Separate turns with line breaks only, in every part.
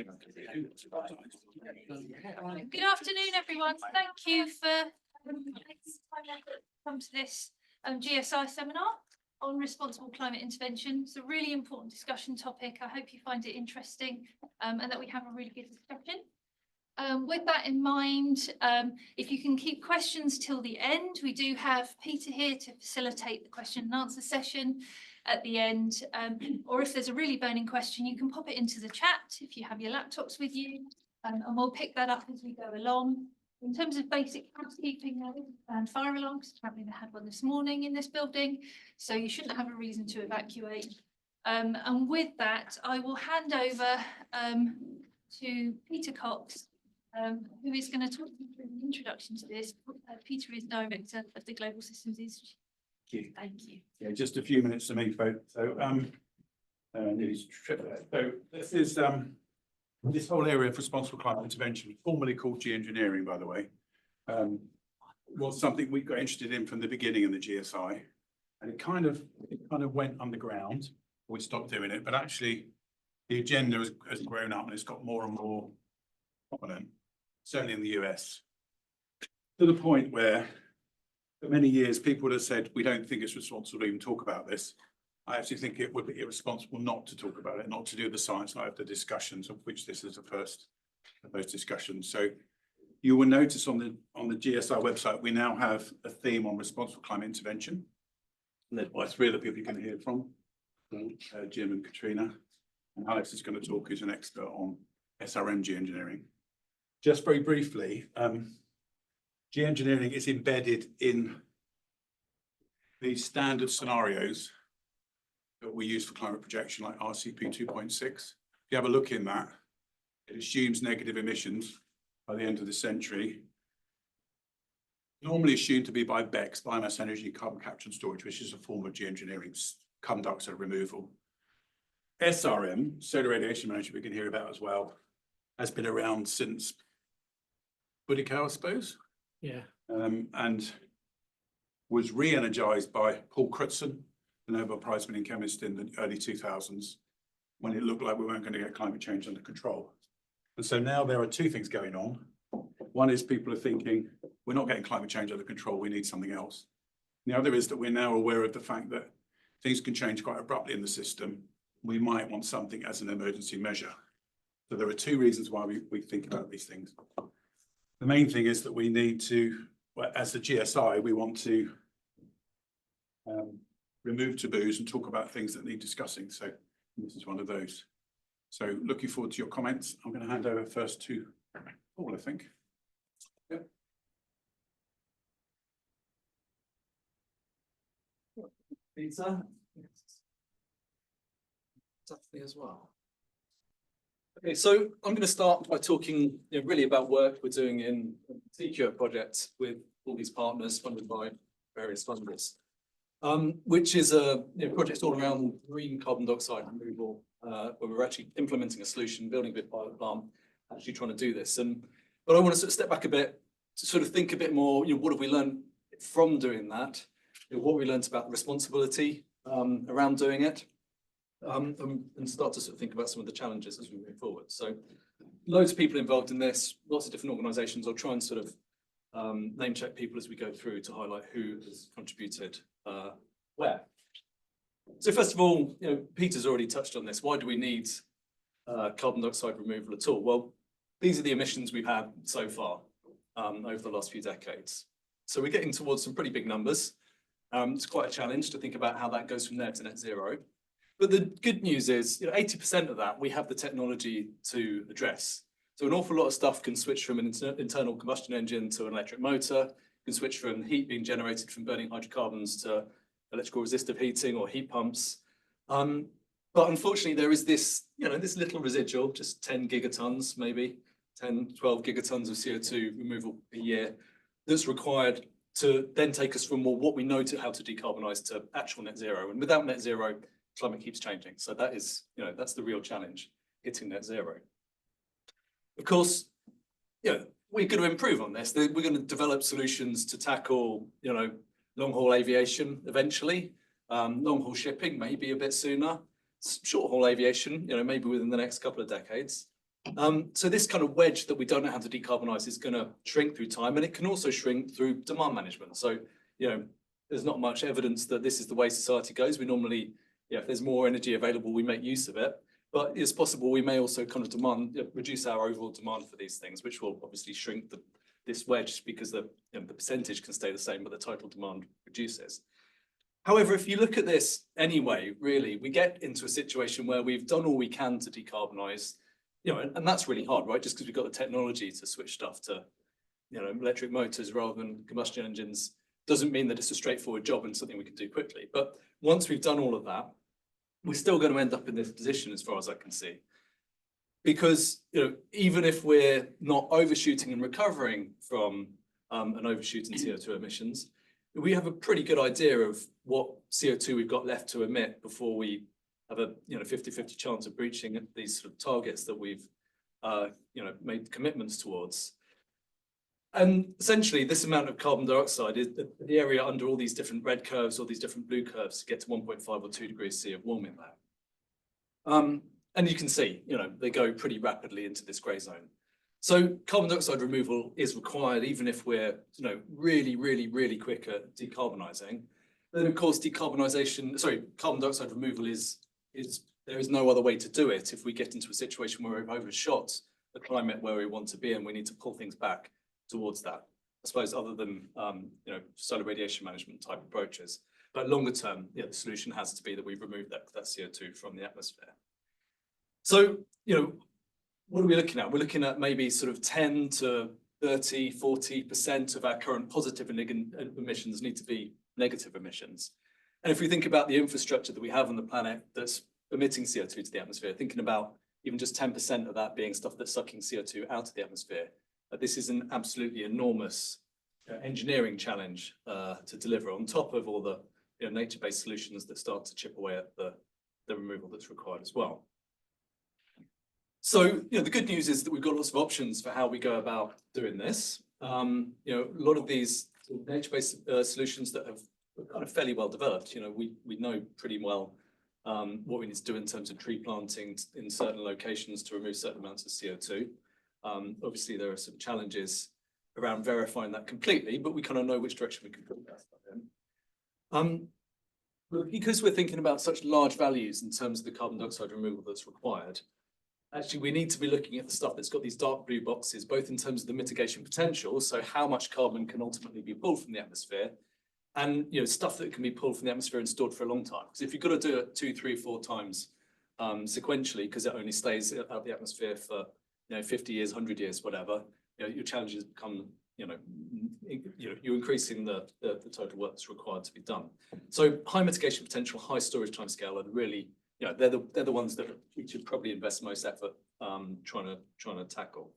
Good afternoon, everyone. Thank you for come to this GSI seminar on responsible climate intervention. It's a really important discussion topic. I hope you find it interesting and that we have a really good discussion. With that in mind, if you can keep questions till the end, we do have Peter here to facilitate the question and answer session at the end, or if there's a really burning question, you can pop it into the chat if you have your laptops with you, and we'll pick that up as we go along. In terms of basic housekeeping, and fire alarms, apparently they had one this morning in this building, so you shouldn't have a reason to evacuate. And with that, I will hand over to Peter Cox, who is going to talk you through the introduction to this. Peter is Director of the Global Systems Institute. Thank you.
Yeah, just a few minutes to me, folks. So, this is this whole area of responsible climate intervention, formerly called geoengineering, by the way, was something we got interested in from the beginning in the GSI, and it kind of went underground. We stopped doing it, but actually, the agenda has grown up and it's got more and more prominent, certainly in the US, to the point where for many years people would have said we don't think it's responsible to even talk about this. I actually think it would be irresponsible not to talk about it, not to do the science, not have the discussions, of which this is the first of those discussions. So you will notice on the GSI website we now have a theme on responsible climate intervention, led by three of the people you can hear from, Jim and Katrina, and Alex is going to talk, who's an expert on SRM geoengineering. Just very briefly, geoengineering is embedded in the standard scenarios that we use for climate projection, like RCP 2.6. If you have a look in that, it assumes negative emissions by the end of the century, normally assumed to be by BECCS, biomass energy carbon capture and storage, which is a form of geoengineering, carbon dioxide removal. SRM, solar radiation management, we can hear about as well, has been around since Boudica, I suppose.
Yeah.
And was re-energized by Paul Crutzen, the Nobel Prize winning chemist in the early 2000s, when it looked like we weren't going to get climate change under control. And so now there are two things going on. One is people are thinking, we're not getting climate change under control, we need something else. And the other is that we're now aware of the fact that things can change quite abruptly in the system. We might want something as an emergency measure. So there are two reasons why we think about these things. The main thing is that we need to, well, as the GSI, we want to remove taboos and talk about things that need discussing. So this is one of those. So looking forward to your comments. I'm going to hand over first to Paul, I think. Yep.
Peter. Definitely as well. Okay, so I'm going to start by talking really about work we're doing in the TQO project with all these partners funded by various funders, which is a project all around green carbon dioxide removal, where we're actually implementing a solution, building a bit pilot plant, actually trying to do this. But I want to sort of step back a bit to sort of think a bit more, what have we learned from doing that? What we learned about the responsibility around doing it. And start to sort of think about some of the challenges as we move forward. So loads of people involved in this, lots of different organisations. I'll try and sort of name check people as we go through to highlight who has contributed where. So first of all, Peter's already touched on this. Why do we need carbon dioxide removal at all? Well, these are the emissions we've had so far over the last few decades. So we're getting towards some pretty big numbers. It's quite a challenge to think about how that goes from there to net zero. But the good news is, 80% of that we have the technology to address. So an awful lot of stuff can switch from an internal combustion engine to an electric motor, can switch from heat being generated from burning hydrocarbons to electrical resistive heating or heat pumps. But unfortunately, there is this, this little residual, just 10 gigatons, maybe 10, 12 gigatons of CO2 removal a year, that's required to then take us from what we know to how to decarbonise to actual net zero. And without net zero, climate keeps changing. So that is, that's the real challenge, hitting net zero. Of course, we're going to improve on this. We're going to develop solutions to tackle, long-haul aviation eventually, long-haul shipping maybe a bit sooner, short-haul aviation, maybe within the next couple of decades. So this kind of wedge that we don't know how to decarbonise is going to shrink through time, and it can also shrink through demand management. So, there's not much evidence that this is the way society goes. We normally, if there's more energy available, we make use of it. But it's possible we may also kind of reduce our overall demand for these things, which will obviously shrink this wedge because the percentage can stay the same, but the total demand reduces. However, if you look at this anyway, really, we get into a situation where we've done all we can to decarbonise, and that's really hard, right? Just because we've got the technology to switch stuff to, electric motors rather than combustion engines doesn't mean that it's a straightforward job and something we can do quickly. But once we've done all of that, we're still going to end up in this position as far as I can see. Because, even if we're not overshooting and recovering from an overshoot in CO2 emissions, we have a pretty good idea of what CO2 we've got left to emit before we have a 50-50 chance of breaching these sort of targets that we've made commitments towards. And essentially, this amount of carbon dioxide is the area under all these different red curves or these different blue curves to get to 1.5 or 2 degrees C of warming there. And you can see, they go pretty rapidly into this grey zone. So carbon dioxide removal is required even if we're, really, really, really quick at decarbonising. Then of course, carbon dioxide removal there is no other way to do it if we get into a situation where we've overshot the climate where we want to be and we need to pull things back towards that, I suppose, other than solar radiation management type approaches. But longer term, the solution has to be that we've removed that CO2 from the atmosphere. So, what are we looking at? We're looking at maybe sort of 10 to 30, 40% of our current positive emissions need to be negative emissions. And if we think about the infrastructure that we have on the planet that's emitting CO2 to the atmosphere, thinking about even just 10% of that being stuff that's sucking CO2 out of the atmosphere, this is an absolutely enormous engineering challenge to deliver on top of all the nature-based solutions that start to chip away at the removal that's required as well. So, the good news is that we've got lots of options for how we go about doing this. A lot of these nature-based solutions that have kind of fairly well developed, we know pretty well what we need to do in terms of tree planting in certain locations to remove certain amounts of CO2. Obviously, there are some challenges around verifying that completely, but we kind of know which direction we can put that stuff in. But because we're thinking about such large values in terms of the carbon dioxide removal that's required, actually, we need to be looking at the stuff that's got these dark blue boxes, both in terms of the mitigation potential, so how much carbon can ultimately be pulled from the atmosphere, and stuff that can be pulled from the atmosphere and stored for a long time. Because if you've got to do it 2, 3, 4 times sequentially, because it only stays out the atmosphere for 50 years, 100 years, whatever, your challenges become, you're increasing the total work that's required to be done. So high mitigation potential, high storage timescale are really, they're the ones that we should probably invest most effort trying to tackle.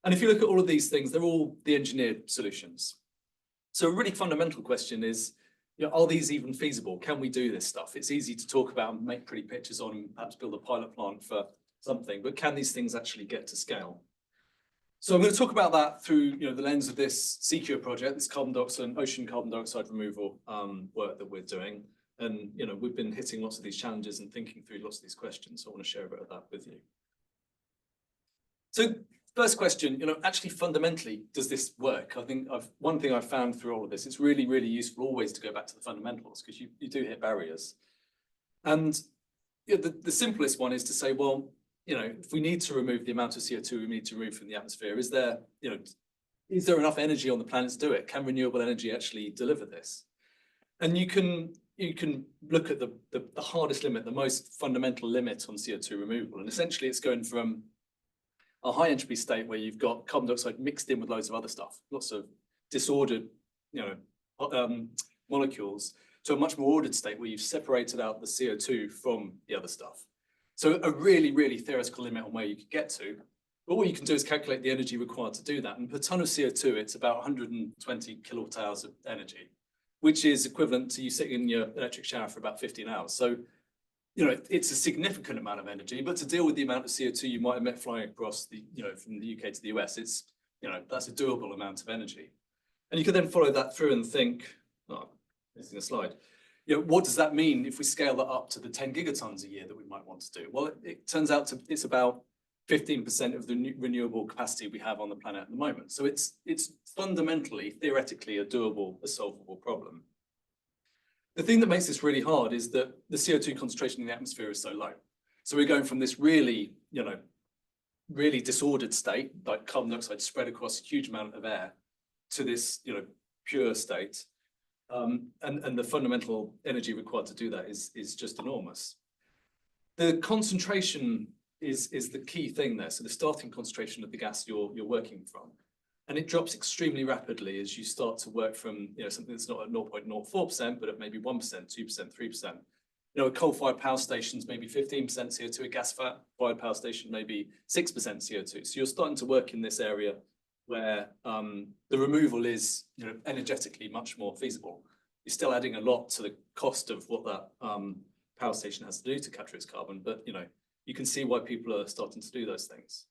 And if you look at all of these things, they're all the engineered solutions. So a really fundamental question is, are these even feasible? Can we do this stuff? It's easy to talk about and make pretty pictures on, perhaps build a pilot plant for something, but can these things actually get to scale? So I'm going to talk about that through the lens of this CCUR project, this ocean carbon dioxide removal work that we're doing. And we've been hitting lots of these challenges and thinking through lots of these questions. So I want to share a bit of that with you. So first question, actually fundamentally, does this work? I think one thing I've found through all of this, it's really, really useful always to go back to the fundamentals because you do hit barriers. And the simplest one is to say, well, if we need to remove the amount of CO2 we need to remove from the atmosphere, is there enough energy on the planet to do it? Can renewable energy actually deliver this? And you can look at the hardest limit, the most fundamental limit on CO2 removal. And essentially it's going from a high entropy state where you've got carbon dioxide mixed in with loads of other stuff, lots of disordered, molecules, to a much more ordered state where you've separated out the CO2 from the other stuff. So a really, really theoretical limit on where you could get to. But what you can do is calculate the energy required to do that. And per ton of CO2, it's about 120 kilowatt hours of energy, which is equivalent to you sitting in your electric shower for about 15 hours. So, it's a significant amount of energy, but to deal with the amount of CO2 you might emit flying across the, from the UK to the US, it's, that's a doable amount of energy. And you can then follow that through and think, missing a slide. What does that mean if we scale that up to the 10 gigatons a year that we might want to do? Well, it turns out it's about 15% of the renewable capacity we have on the planet at the moment. So it's fundamentally, theoretically, a doable, a solvable problem. The thing that makes this really hard is that the CO2 concentration in the atmosphere is so low. So we're going from this really, really disordered state, like carbon dioxide spread across a huge amount of air, to this, pure state. And the fundamental energy required to do that is just enormous. The concentration is the key thing there. So the starting concentration of the gas you're working from. And it drops extremely rapidly as you start to work from something that's not at 0.04%, but at maybe 1%, 2%, 3%. A coal-fired power station's maybe 15% CO2, a gas-fired power station maybe 6% CO2. So you're starting to work in this area where the removal is energetically much more feasible. You're still adding a lot to the cost of what that power station has to do to capture its carbon, but you can see why people are starting to do those things.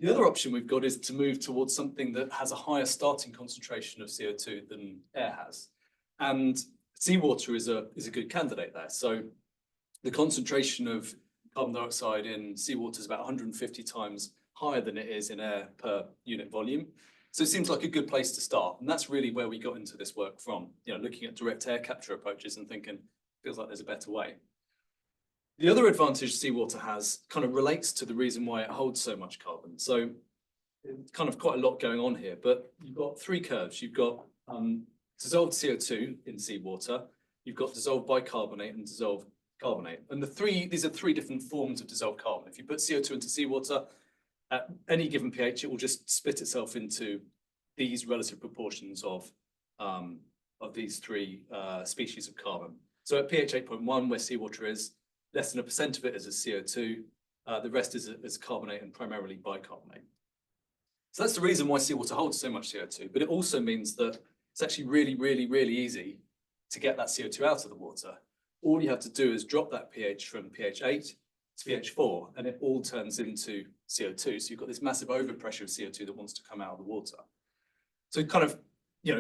The other option we've got is to move towards something that has a higher starting concentration of CO2 than air has. And seawater is a good candidate there. So the concentration of carbon dioxide in seawater is about 150 times higher than it is in air per unit volume. So it seems like a good place to start. And that's really where we got into this work from, looking at direct air capture approaches and thinking, feels like there's a better way. The other advantage seawater has kind of relates to the reason why it holds so much carbon. So it's kind of quite a lot going on here, but you've got three curves. You've got dissolved CO2 in seawater, you've got dissolved bicarbonate and dissolved carbonate. And these are three different forms of dissolved carbon. If you put CO2 into seawater, at any given pH, it will just split itself into these relative proportions of these three species of carbon. So at pH 8.1, where seawater is, less than 1% of it is as CO2, the rest is as carbonate and primarily bicarbonate. So that's the reason why seawater holds so much CO2, but it also means that it's actually really, really, really easy to get that CO2 out of the water. All you have to do is drop that pH from pH 8 to pH 4, and it all turns into CO2. So you've got this massive overpressure of CO2 that wants to come out of the water. So kind of,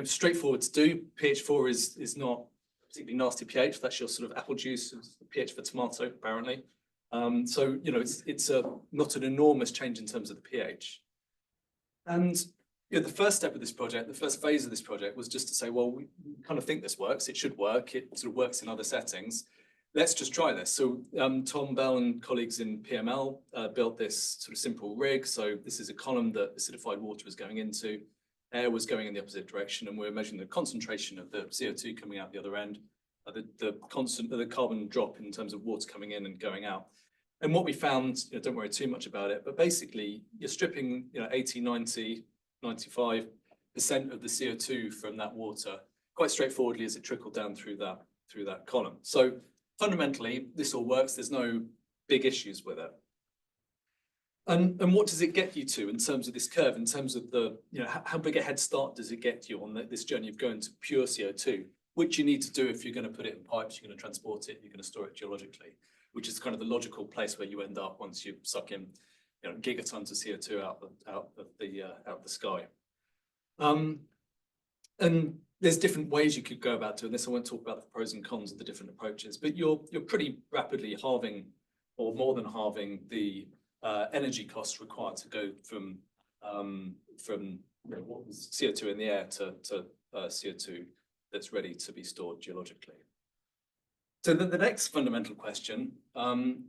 straightforward to do. pH 4 is not particularly nasty pH. That's your sort of apple juice, pH for tomato, apparently. So, it's not an enormous change in terms of the pH. And the first step of this project, the first phase of this project was just to say, well, we kind of think this works. It should work. It sort of works in other settings. Let's just try this. So Tom Bell and colleagues in PML built this sort of simple rig. So this is a column that acidified water was going into. Air was going in the opposite direction, and we're measuring the concentration of the CO2 coming out the other end, the carbon drop in terms of water coming in and going out. And what we found, don't worry too much about it, but basically you're stripping 80, 90, 95% of the CO2 from that water quite straightforwardly as it trickled down through that column. So fundamentally, this all works. There's no big issues with it. And what does it get you to in terms of this curve, in terms of the, how big a head start does it get you on this journey of going to pure CO2, which you need to do if you're going to put it in pipes, you're going to transport it, you're going to store it geologically, which is kind of the logical place where you end up once you suck in gigatons of CO2 out of the sky. And there's different ways you could go about doing this. I won't talk about the pros and cons of the different approaches, but you're pretty rapidly halving, or more than halving, the energy costs required to go from what was CO2 in the air to CO2 that's ready to be stored geologically. So the next fundamental question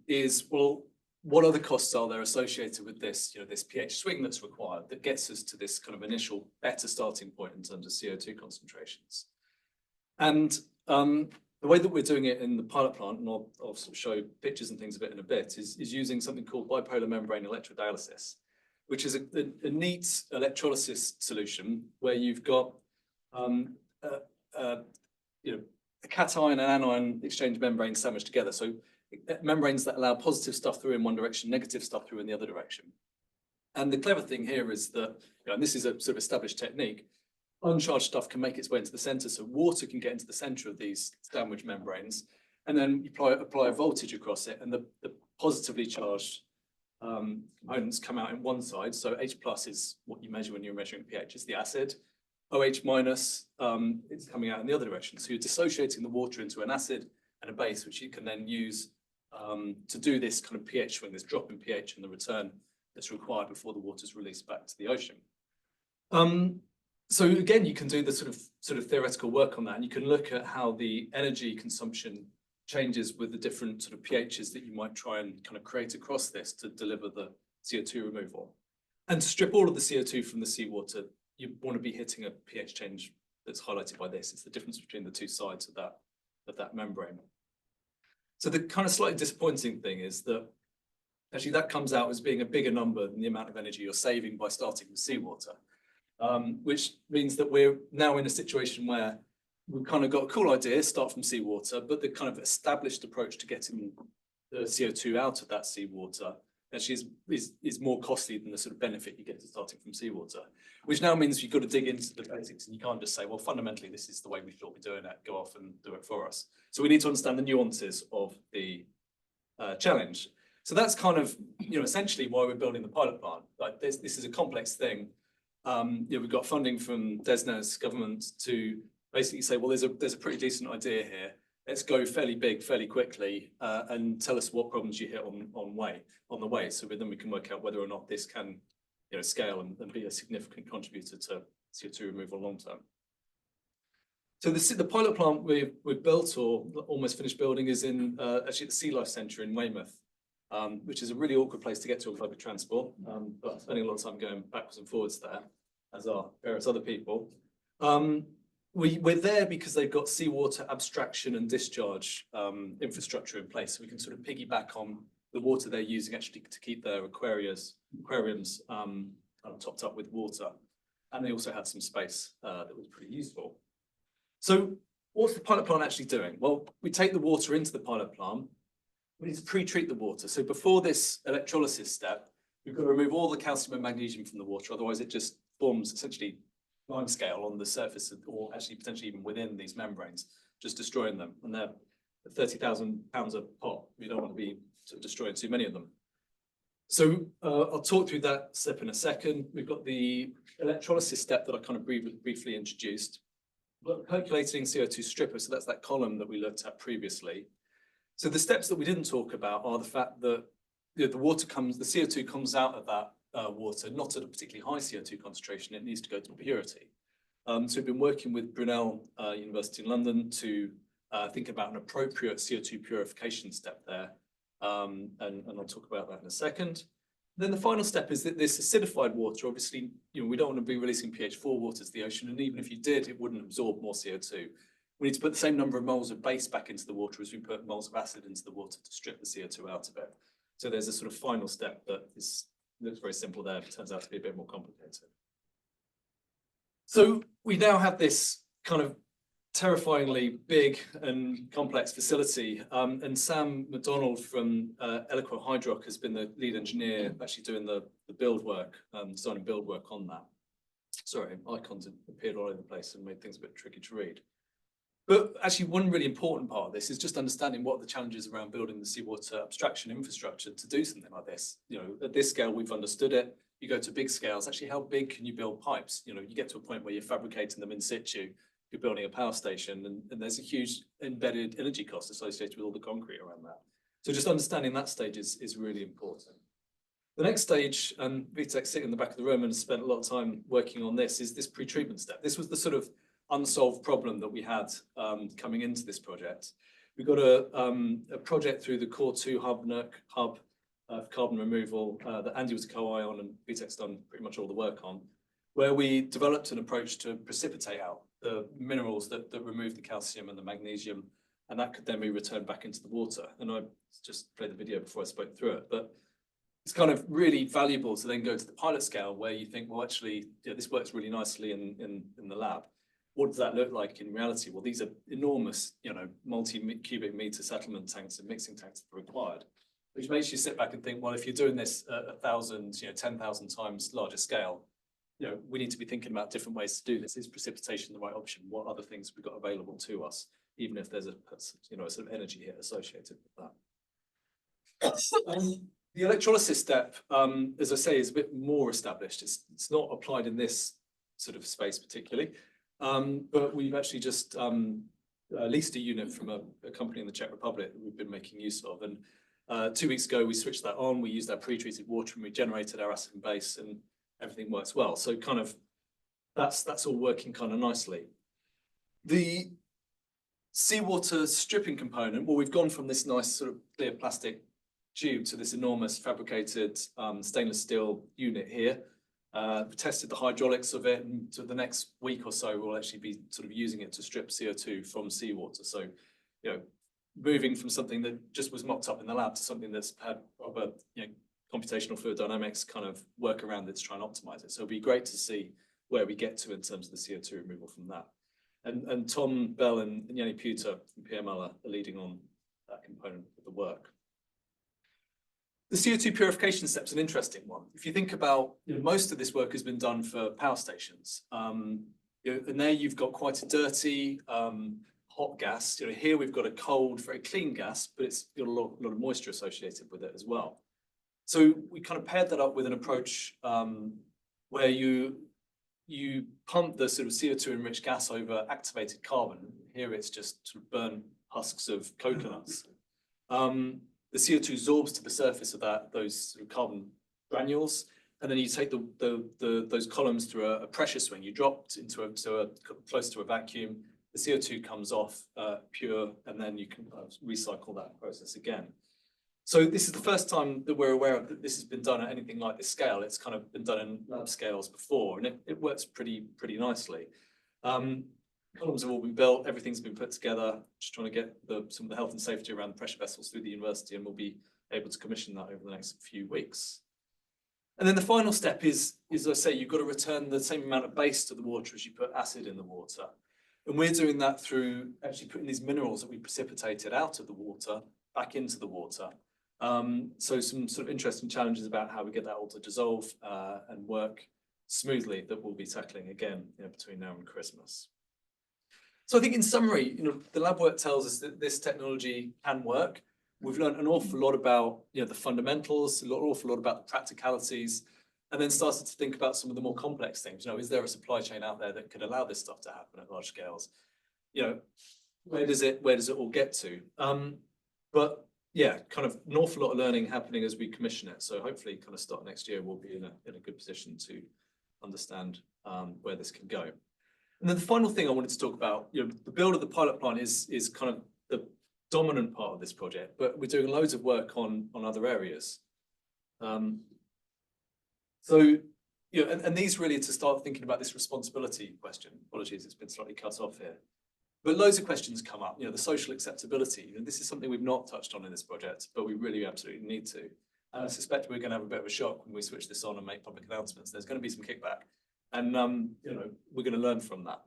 is, well, what other costs are there associated with this, this pH swing that's required that gets us to this kind of initial better starting point in terms of CO2 concentrations? And the way that we're doing it in the pilot plant, and I'll sort of show pictures and things of it in a bit, is using something called bipolar membrane electrodialysis, which is a neat electrolysis solution where you've got a cation and anion exchange membrane sandwiched together. So membranes that allow positive stuff through in one direction, negative stuff through in the other direction. And the clever thing here is that, and this is a sort of established technique, uncharged stuff can make its way into the center. So water can get into the center of these sandwich membranes, and then you apply a voltage across it, and the positively charged components come out in one side. So H plus is what you measure when you're measuring pH, it's the acid. OH minus is coming out in the other direction. So you're dissociating the water into an acid and a base, which you can then use to do this kind of pH swing, this drop in pH and the return that's required before the water is released back to the ocean. So again, you can do the sort of theoretical work on that, and you can look at how the energy consumption changes with the different sort of pHs that you might try and kind of create across this to deliver the CO2 removal. And to strip all of the CO2 from the seawater, you want to be hitting a pH change that's highlighted by this. It's the difference between the two sides of that membrane. So the kind of slightly disappointing thing is that actually that comes out as being a bigger number than the amount of energy you're saving by starting with seawater, which means that we're now in a situation where we've kind of got a cool idea, start from seawater, but the kind of established approach to getting the CO2 out of that seawater actually is more costly than the sort of benefit you get to starting from seawater, which now means you've got to dig into the basics, and you can't just say, well, fundamentally, this is the way we thought we're doing it, go off and do it for us. So we need to understand the nuances of the challenge. So that's kind of, essentially why we're building the pilot plant. Like this is a complex thing. We've got funding from DESNZ's government to basically say, well, there's a pretty decent idea here. Let's go fairly big, fairly quickly, and tell us what problems you hit on the way. So then we can work out whether or not this can, scale and be a significant contributor to CO2 removal long term. So the pilot plant we've built or almost finished building is in actually the Sea Life Centre in Weymouth, which is a really awkward place to get to on public transport, but I'm spending a lot of time going backwards and forwards there, as are various other people. We're there because they've got seawater abstraction and discharge infrastructure in place. So we can sort of piggyback on the water they're using actually to keep their aquariums topped up with water. And they also had some space that was pretty useful. So what's the pilot plant actually doing? Well, we take the water into the pilot plant. We need to pre-treat the water. So before this electrolysis step, we've got to remove all the calcium and magnesium from the water. Otherwise, it just forms essentially limescale on the surface, or actually potentially even within these membranes, just destroying them. And they're 30,000 pounds a pot. We don't want to be sort of destroying too many of them. So I'll talk through that step in a second. We've got the electrolysis step that I kind of briefly introduced. But percolating CO2 stripper, so that's that column that we looked at previously. So the steps that we didn't talk about are the fact that the CO2 comes out of that water, not at a particularly high CO2 concentration. It needs to go to purity. So we've been working with Brunel University in London to think about an appropriate CO2 purification step there. And I'll talk about that in a second. Then the final step is that this acidified water, obviously, we don't want to be releasing pH 4 water to the ocean. And even if you did, it wouldn't absorb more CO2. We need to put the same number of moles of base back into the water as we put moles of acid into the water to strip the CO2 out of it. So there's a sort of final step that looks very simple there, but turns out to be a bit more complicated. So we now have this kind of terrifyingly big and complex facility. And Sam McDonald from Eloquent Hydrock has been the lead engineer actually doing the build work, design and build work on that. Sorry, icons have appeared all over the place and made things a bit tricky to read. But actually, one really important part of this is just understanding what are the challenges around building the seawater abstraction infrastructure to do something like this. At this scale, we've understood it. You go to big scales, actually, how big can you build pipes? You get to a point where you're fabricating them in situ, you're building a power station, and there's a huge embedded energy cost associated with all the concrete around that. So just understanding that stage is really important. The next stage, and VTech sitting in the back of the room and spent a lot of time working on this, is this pre-treatment step. This was the sort of unsolved problem that we had coming into this project. We got a project through the Core 2 hub, NERC hub of carbon removal that Andy was a co-I on and VTech's done pretty much all the work on, where we developed an approach to precipitate out the minerals that remove the calcium and the magnesium, and that could then be returned back into the water. And I just played the video before I spoke through it, but it's kind of really valuable to then go to the pilot scale where you think, well, actually, this works really nicely in the lab. What does that look like in reality? Well, these are enormous, multi-cubic meter settlement tanks and mixing tanks that are required, which makes you sit back and think, well, if you're doing this at 1,000, 10,000 times larger scale, we need to be thinking about different ways to do this. Is precipitation the right option? What other things have we got available to us, even if there's a sort of energy hit associated with that? The electrolysis step, as I say, is a bit more established. It's not applied in this sort of space particularly. But we've actually just leased a unit from a company in the Czech Republic that we've been making use of. And 2 weeks ago, we switched that on. We used our pre-treated water and we generated our acid and base, and everything works well. So kind of that's all working kind of nicely. The seawater stripping component, well, we've gone from this nice sort of clear plastic tube to this enormous fabricated stainless steel unit here. We tested the hydraulics of it, and so the next week or so we'll actually be sort of using it to strip CO2 from seawater. So, you know, moving from something that just was mocked up in the lab to something that's had proper, you know, computational fluid dynamics kind of work around it to try and optimize it. So it'd be great to see where we get to in terms of the CO2 removal from that. And Tom Bell and Yanni Puter from PML are leading on that component of the work. The CO2 purification step's an interesting one. If you think about, you know, most of this work has been done for power stations. You know, and there you've got quite a dirty, hot gas. You know, here we've got a cold, very clean gas, but it's got a lot of moisture associated with it as well. So we kind of paired that up with an approach where you pump the sort of CO2 enriched gas over activated carbon. Here it's just sort of burnt husks of coconuts. The CO2 absorbs to the surface of those sort of carbon granules, and then you take those columns through a pressure swing. You drop into close to a vacuum. The CO2 comes off pure, and then you can recycle that process again. So this is the first time that we're aware of that this has been done at anything like this scale. It's kind of been done in lab scales before, and it works pretty nicely. Columns have all been built, everything's been put together, just trying to get some of the health and safety around the pressure vessels through the university, and we'll be able to commission that over the next few weeks. And then the final step is as I say, you've got to return the same amount of base to the water as you put acid in the water. And we're doing that through actually putting these minerals that we precipitated out of the water back into the water. So some sort of interesting challenges about how we get that all to dissolve and work smoothly that we'll be tackling again, you know, between now and Christmas. So I think in summary, you know, the lab work tells us that this technology can work. We've learned an awful lot about, you know, the fundamentals, an awful lot about the practicalities, and then started to think about some of the more complex things. You know, is there a supply chain out there that could allow this stuff to happen at large scales? You know, where does it all get to? But yeah, kind of an awful lot of learning happening as we commission it. So hopefully kind of start next year, we'll be in a good position to understand where this can go. And then the final thing I wanted to talk about, you know, the build of the pilot plant is kind of the dominant part of this project, but we're doing loads of work on other areas. So, you know, and these really to start thinking about this responsibility question. Apologies, it's been slightly cut off here. But loads of questions come up, you know, the social acceptability. You know, this is something we've not touched on in this project, but we really absolutely need to. And I suspect we're going to have a bit of a shock when we switch this on and make public announcements. There's going to be some kickback. And, you know, we're going to learn from that.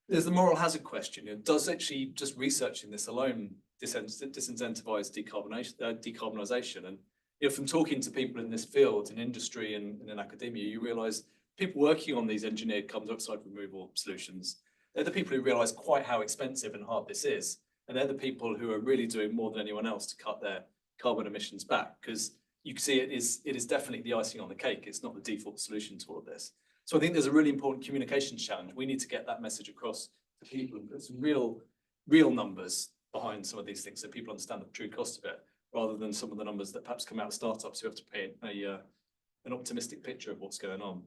There's the moral hazard question. You know, does actually just researching this alone disincentivize decarbonisation? And, you know, from talking to people in this field, in industry and in academia, you realise people working on these engineered carbon dioxide removal solutions, they're the people who realise quite how expensive and hard this is. And they're the people who are really doing more than anyone else to cut their carbon emissions back, because you can see it is definitely the icing on the cake. It's not the default solution to all of this. So I think there's a really important communications challenge. We need to get that message across to people and put some real numbers behind some of these things so people understand the true cost of it, rather than some of the numbers that perhaps come out of startups who have to paint an optimistic picture of what's going on.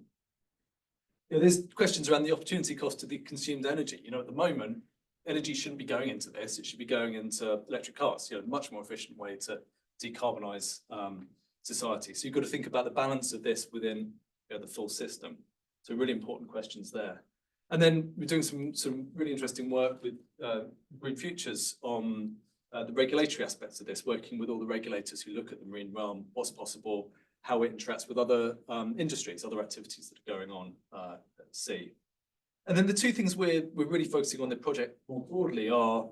You know, there's questions around the opportunity cost of the consumed energy. You know, at the moment, energy shouldn't be going into this. It should be going into electric cars, you know, a much more efficient way to decarbonise society. So you've got to think about the balance of this within, you know, the full system. So really important questions there. And then we're doing some really interesting work with Green Futures on the regulatory aspects of this, working with all the regulators who look at the marine realm, what's possible, how it interacts with other industries, other activities that are going on at sea. And then the two things we're really focusing on the project more broadly are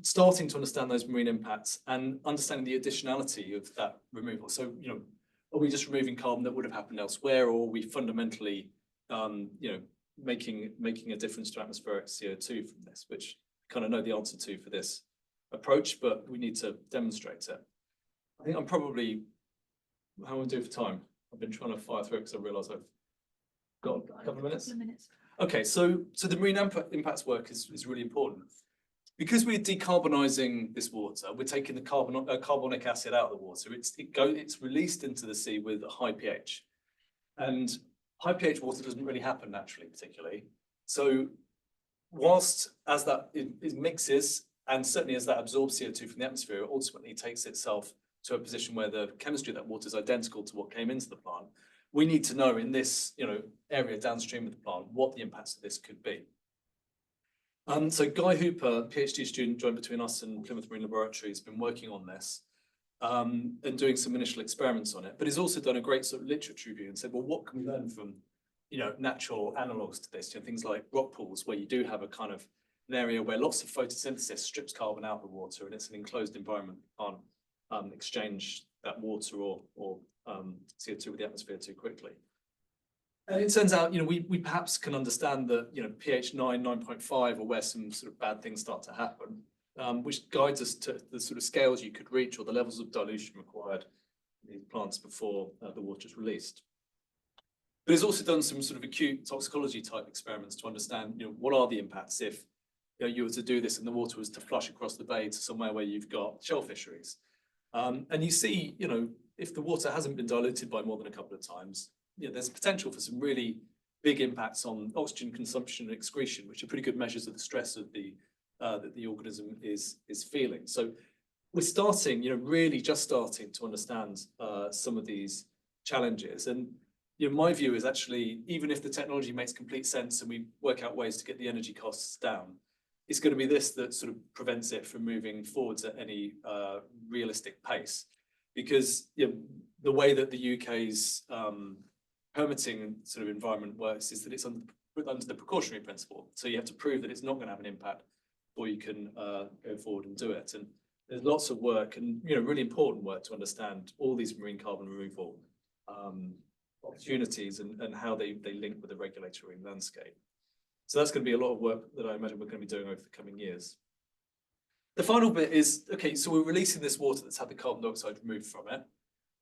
starting to understand those marine impacts and understanding the additionality of that removal. So, you know, are we just removing carbon that would have happened elsewhere, or are we fundamentally, you know, making a difference to atmospheric CO2 from this, which I kind of know the answer to for this approach, but we need to demonstrate it. I think I'm probably, how am I doing for time? I've been trying to fire through it because I realise I've got a couple of minutes. Okay, so the marine impacts work is really important. Because we're decarbonising this water, we're taking the carbonic acid out of the water. It's released into the sea with a high pH, and high pH water doesn't really happen naturally, particularly. So, whilst as that it mixes, and certainly as that absorbs CO2 from the atmosphere, it ultimately takes itself to a position where the chemistry of that water is identical to what came into the plant. We need to know in this, area downstream of the plant what the impacts of this could be. So Guy Hooper, PhD student joined between us and Plymouth Marine Laboratory, has been working on this and doing some initial experiments on it, but he's also done a great sort of literature review and said, well, what can we learn from, natural analogues to this, things like rock pools, where you do have a kind of an area where lots of photosynthesis strips carbon out of the water, and it's an enclosed environment, can't exchange that water or CO2 with the atmosphere too quickly. And it turns out, we perhaps can understand that, pH 9, 9.5 are where some sort of bad things start to happen, which guides us to the sort of scales you could reach or the levels of dilution required in these plants before the water is released. But he's also done some sort of acute toxicology type experiments to understand, what are the impacts if you were to do this and the water was to flush across the bay to somewhere where you've got shell fisheries. And you see, if the water hasn't been diluted by more than a couple of times, there's potential for some really big impacts on oxygen consumption and excretion, which are pretty good measures of the stress of that the organism is feeling. So we're starting, really just starting to understand some of these challenges. And my view is actually, even if the technology makes complete sense and we work out ways to get the energy costs down, it's going to be this that sort of prevents it from moving forwards at any realistic pace. Because the way that the UK's permitting sort of environment works is that it's under the precautionary principle. So you have to prove that it's not going to have an impact before you can go forward and do it. And there's lots of work and really important work to understand all these marine carbon removal opportunities and how they link with the regulatory landscape. So that's going to be a lot of work that I imagine we're going to be doing over the coming years. The final bit is, okay, so we're releasing this water that's had the carbon dioxide removed from it.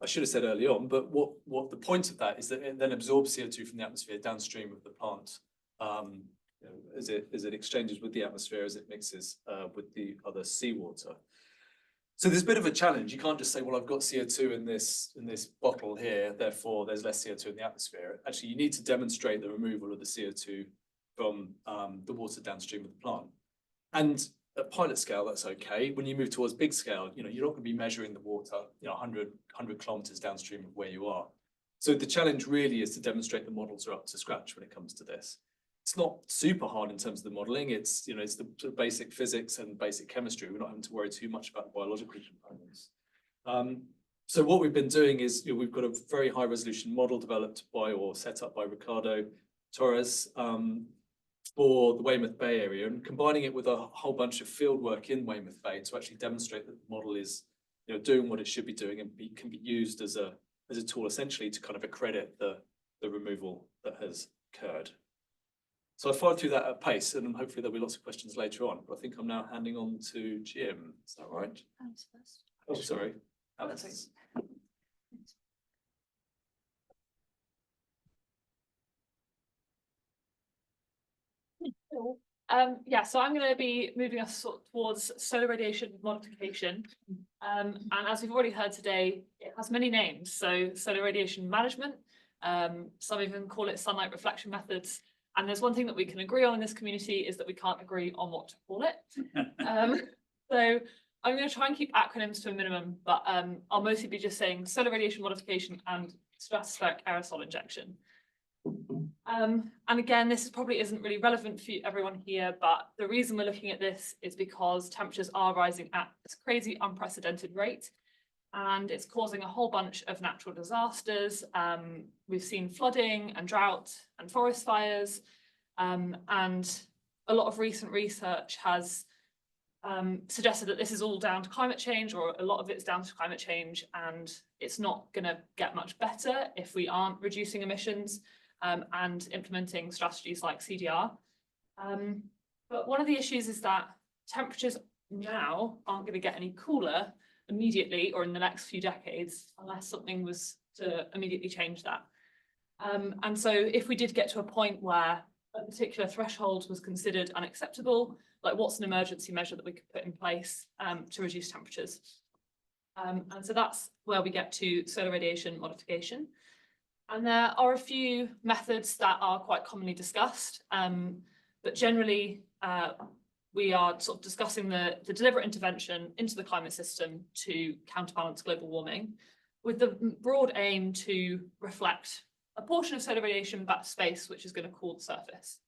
I should have said early on, but what the point of that is that it then absorbs CO2 from the atmosphere downstream of the plant as it exchanges with the atmosphere, as it mixes with the other seawater. So there's a bit of a challenge. You can't just say, well, I've got CO2 in this bottle here, therefore there's less CO2 in the atmosphere. Actually, you need to demonstrate the removal of the CO2 from the water downstream of the plant. And at pilot scale, that's okay. When you move towards big scale, you're not going to be measuring the water, 100 kilometers downstream of where you are. So the challenge really is to demonstrate the models are up to scratch when it comes to this. It's not super hard in terms of the modeling. It's, it's the sort of basic physics and basic chemistry. We're not having to worry too much about the biological components. So what we've been doing is, we've got a very high resolution model developed by or set up by Ricardo Torres for the Weymouth Bay area, and combining it with a whole bunch of field work in Weymouth Bay to actually demonstrate that the model is, doing what it should be doing and can be used as a tool essentially to kind of accredit the removal that has occurred. So I fired through that at pace, and hopefully there'll be lots of questions later on. But I think I'm now handing on to Jim. Is that right?
Alex first.
Oh, sorry.
Alex.
Alex.
So I'm going to be moving us towards solar radiation modification. And as we've already heard today, it has many names. So solar radiation management, some even call it sunlight reflection methods. And there's one thing that we can agree on in this community is that we can't agree on what to call it. So I'm going to try and keep acronyms to a minimum, but I'll mostly be just saying solar radiation modification and stratospheric aerosol injection. And again, this probably isn't really relevant for everyone here, but the reason we're looking at this is because temperatures are rising at this crazy unprecedented rate, and it's causing a whole bunch of natural disasters. We've seen flooding and drought and forest fires, and a lot of recent research has suggested that this is all down to climate change, or a lot of it's down to climate change, and it's not going to get much better if we aren't reducing emissions and implementing strategies like CDR. But one of the issues is that temperatures now aren't going to get any cooler immediately or in the next few decades unless something was to immediately change that. And so if we did get to a point where
a particular threshold was considered unacceptable, like what's an emergency measure that we could put in place to reduce temperatures. And so that's where we get to solar radiation modification. And there are a few methods that are quite commonly discussed, but generally we are sort of discussing the deliberate intervention into the climate system to counterbalance global warming, with the broad aim to reflect a portion of solar radiation back to space, which is going to cool the surface.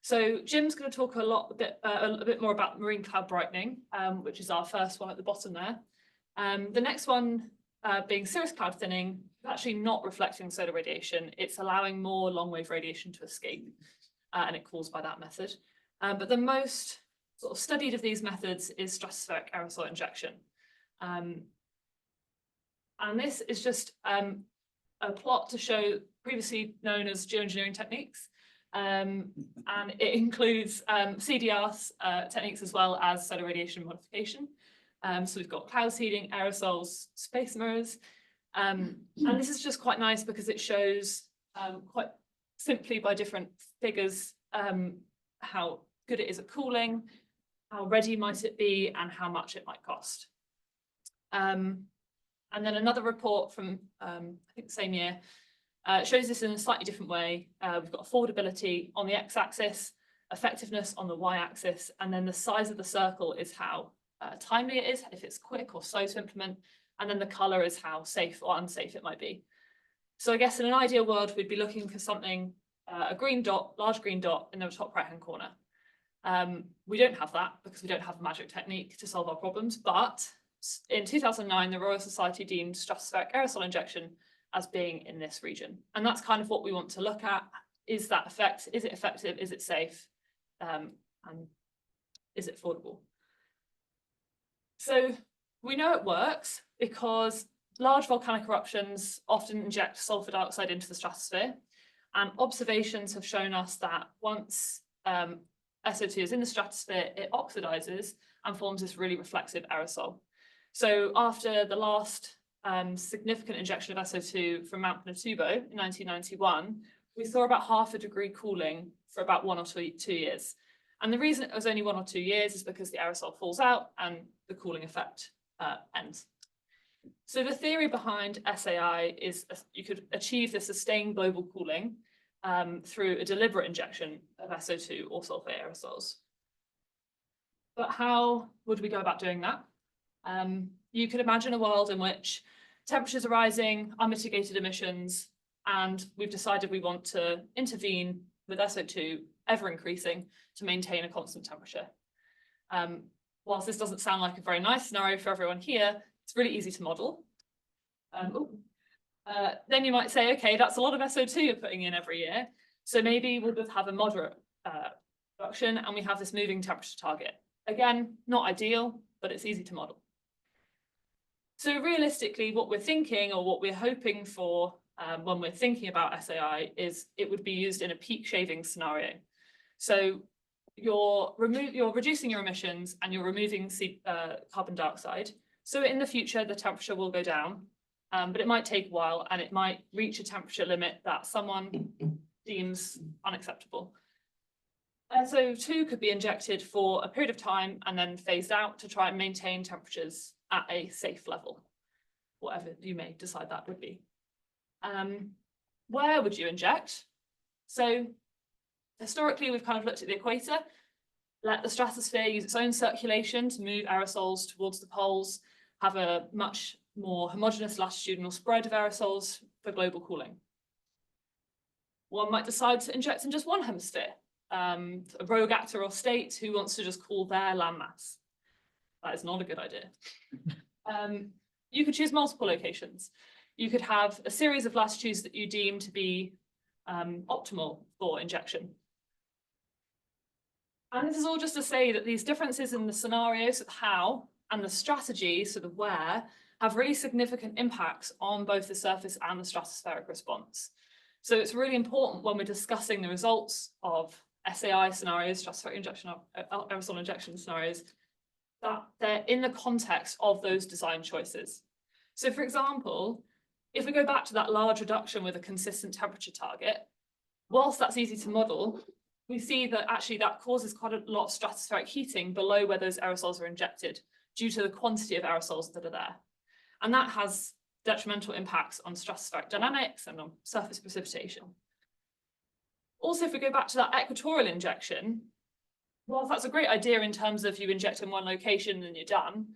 So Jim's going to talk a bit more about marine cloud brightening, which is our first one at the bottom there. The next one being cirrus cloud thinning, actually not reflecting solar radiation. It's allowing more long wave radiation to escape, and it cools by that method. But the most sort of studied of these methods is stratospheric aerosol injection. And this is just a plot to show previously known as geoengineering techniques. And it includes CDR techniques as well as solar radiation modification. So we've got cloud seeding, aerosols, space mirrors. And this is just quite nice because it shows quite simply by different figures how good it is at cooling, how ready might it be, and how much it might cost. And then another report from, I think the same year, shows this in a slightly different way. We've got affordability on the x-axis, effectiveness on the y-axis, and then the size of the circle is how timely it is, if it's quick or slow to implement, and then the colour is how safe or unsafe it might be. So I guess in an ideal world, we'd be looking for something, a green dot, large green dot in the top right-hand corner. We don't have that because we don't have a magic technique to solve our problems, but in 2009, the Royal Society deemed stratospheric aerosol injection as being in this region. And that's kind of what we want to look at. Is that effect? Is it effective? Is it safe? And is it affordable? So we know it works because large volcanic eruptions often inject sulfur dioxide into the stratosphere. And observations have shown us that once SO2 is in the stratosphere, it oxidizes and forms this really reflexive aerosol. So after the last significant injection of SO2 from Mount Pinatubo in 1991, we saw about 0.5 degree cooling for about 1 or 2 years. And the reason it was only 1 or 2 years is because the aerosol falls out and the cooling effect ends. So the theory behind SAI is you could achieve the sustained global cooling through a deliberate injection of SO2 or sulfate aerosols. But how would we go about doing that? You could imagine a world in which temperatures are rising, unmitigated emissions, and we've decided we want to intervene with SO2 ever increasing to maintain a constant temperature. Whilst this doesn't sound like a very nice scenario for everyone here, it's really easy to model. Then you might say, okay, that's a lot of SO2 you're putting in every year. So maybe we'll just have a moderate reduction and we have this moving temperature target. Again, not ideal, but it's easy to model. So realistically, what we're thinking or what we're hoping for when we're thinking about SAI is it would be used in a peak shaving scenario. So you're reducing your emissions and you're removing carbon dioxide. So in the future, the temperature will go down, but it might take a while and it might reach a temperature limit that someone deems unacceptable. SO2 could be injected for a period of time and then phased out to try and maintain temperatures at a safe level, whatever you may decide that would be. Where would you inject? So historically, we've kind of looked at the equator, let the stratosphere use its own circulation to move aerosols towards the poles, have a much more homogeneous latitudinal spread of aerosols for global cooling. One might decide to inject in just one hemisphere, a rogue actor or state who wants to just cool their landmass. That is not a good idea. You could choose multiple locations. You could have a series of latitudes that you deem to be optimal for injection. And this is all just to say that these differences in the scenarios of how and the strategy, so the where, have really significant impacts on both the surface and the stratospheric response. So it's really important when we're discussing the results of SAI scenarios, stratospheric injection, aerosol injection scenarios, that they're in the context of those design choices. So for example, if we go back to that large reduction with a consistent temperature target, whilst that's easy to model, we see that actually that causes quite a lot of stratospheric heating below where those aerosols are injected due to the quantity of aerosols that are there. And that has detrimental impacts on stratospheric dynamics and on surface precipitation. Also, if we go back to that equatorial injection, whilst that's a great idea in terms of you inject in one location and you're done,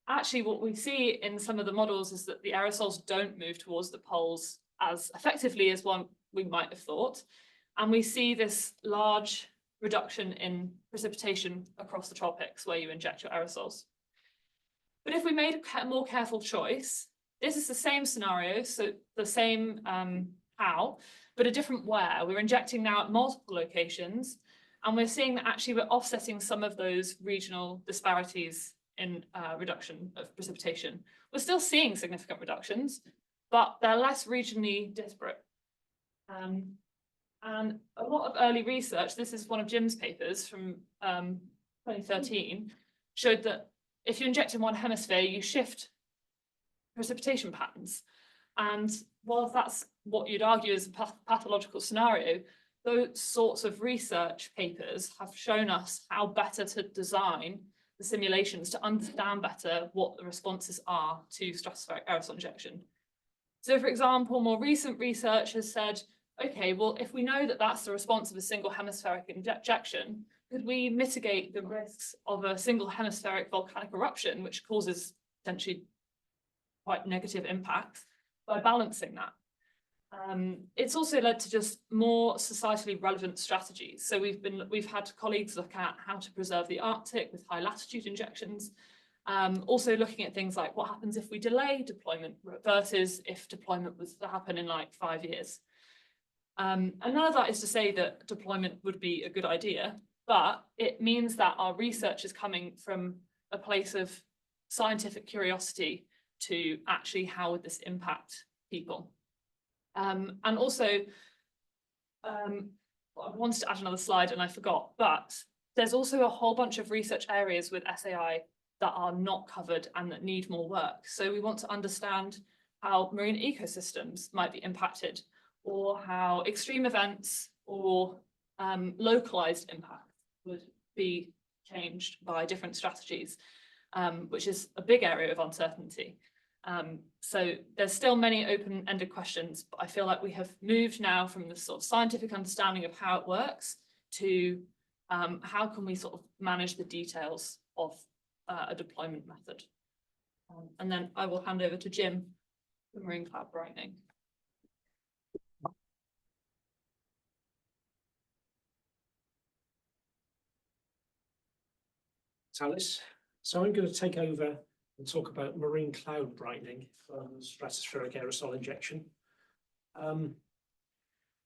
actually what we see in some of the models is that the aerosols don't move towards the poles as effectively as one we might have thought. And we see this large reduction in precipitation across the tropics where you inject your aerosols. But if we made a more careful choice, this is the same scenario, so the same how, but a different where. We're injecting now at multiple locations, and we're seeing that actually we're offsetting some of those regional disparities in reduction of precipitation. We're still seeing significant reductions, but they're less regionally disparate. And a lot of early research, this is one of Jim's papers from 2013, showed that if you inject in one hemisphere, you shift precipitation patterns. And while that's what you'd argue is a pathological scenario, those sorts of research papers have shown us how better to design the simulations to understand better what the responses are to stratospheric aerosol injection. So for example, more recent research has said, okay, well, if we know that that's the response of a single hemispheric injection, could we mitigate the risks of a single hemispheric volcanic eruption, which causes potentially quite negative impacts, by balancing that? It's also led to just more societally relevant strategies. So we've had colleagues look at how to preserve the Arctic with high latitude injections. Also looking at things like what happens if we delay deployment versus if deployment was to happen in like 5 years. And none of that is to say that deployment would be a good idea, but it means that our research is coming from a place of scientific curiosity to actually how would this impact people. And also, I wanted to add another slide and I forgot, but there's also a whole bunch of research areas with SAI that are not covered and that need more work. So we want to understand how marine ecosystems might be impacted, or how extreme events or localized impact would be changed by different strategies, which is a big area of uncertainty. So there's still many open-ended questions, but I feel like we have moved now from the sort of scientific understanding of how it works to how can we sort of manage the details of a deployment method. And then I will hand over to Jim for marine cloud brightening.
Alice. So I'm going to take over and talk about marine cloud brightening from stratospheric aerosol injection.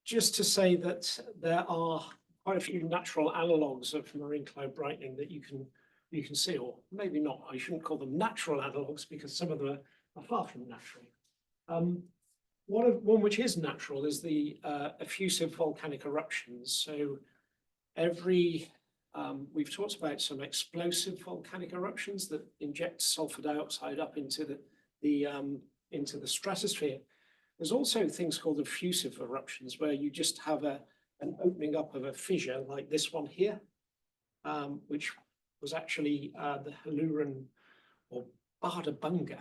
Just to say that there are quite a few natural analogues of marine cloud brightening that you can see, or maybe not. I shouldn't call them natural analogues because some of them are far from natural. One which is natural is the effusive volcanic eruptions. So we've talked about some explosive volcanic eruptions that inject sulfur dioxide up into the stratosphere. There's also things called effusive eruptions where you just have an opening up of a fissure like this one here, which was actually the Haluran or Bardabunga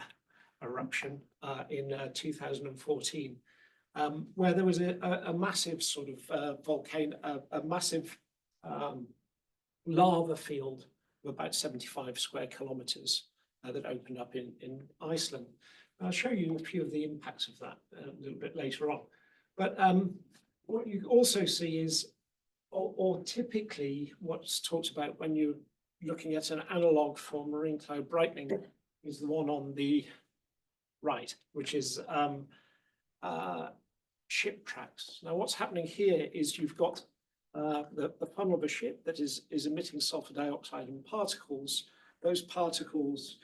eruption in 2014, where there was a massive sort of volcano, a massive lava field of about 75 square kilometers that opened up in Iceland. I'll show you a few of the impacts of that a little bit later on. But what you also see is, or typically what's talked about when you're looking at an analog for marine cloud brightening is the one on the right, which is ship tracks. Now what's happening here is you've got the funnel of a ship that is emitting sulfur dioxide and particles. Those particles,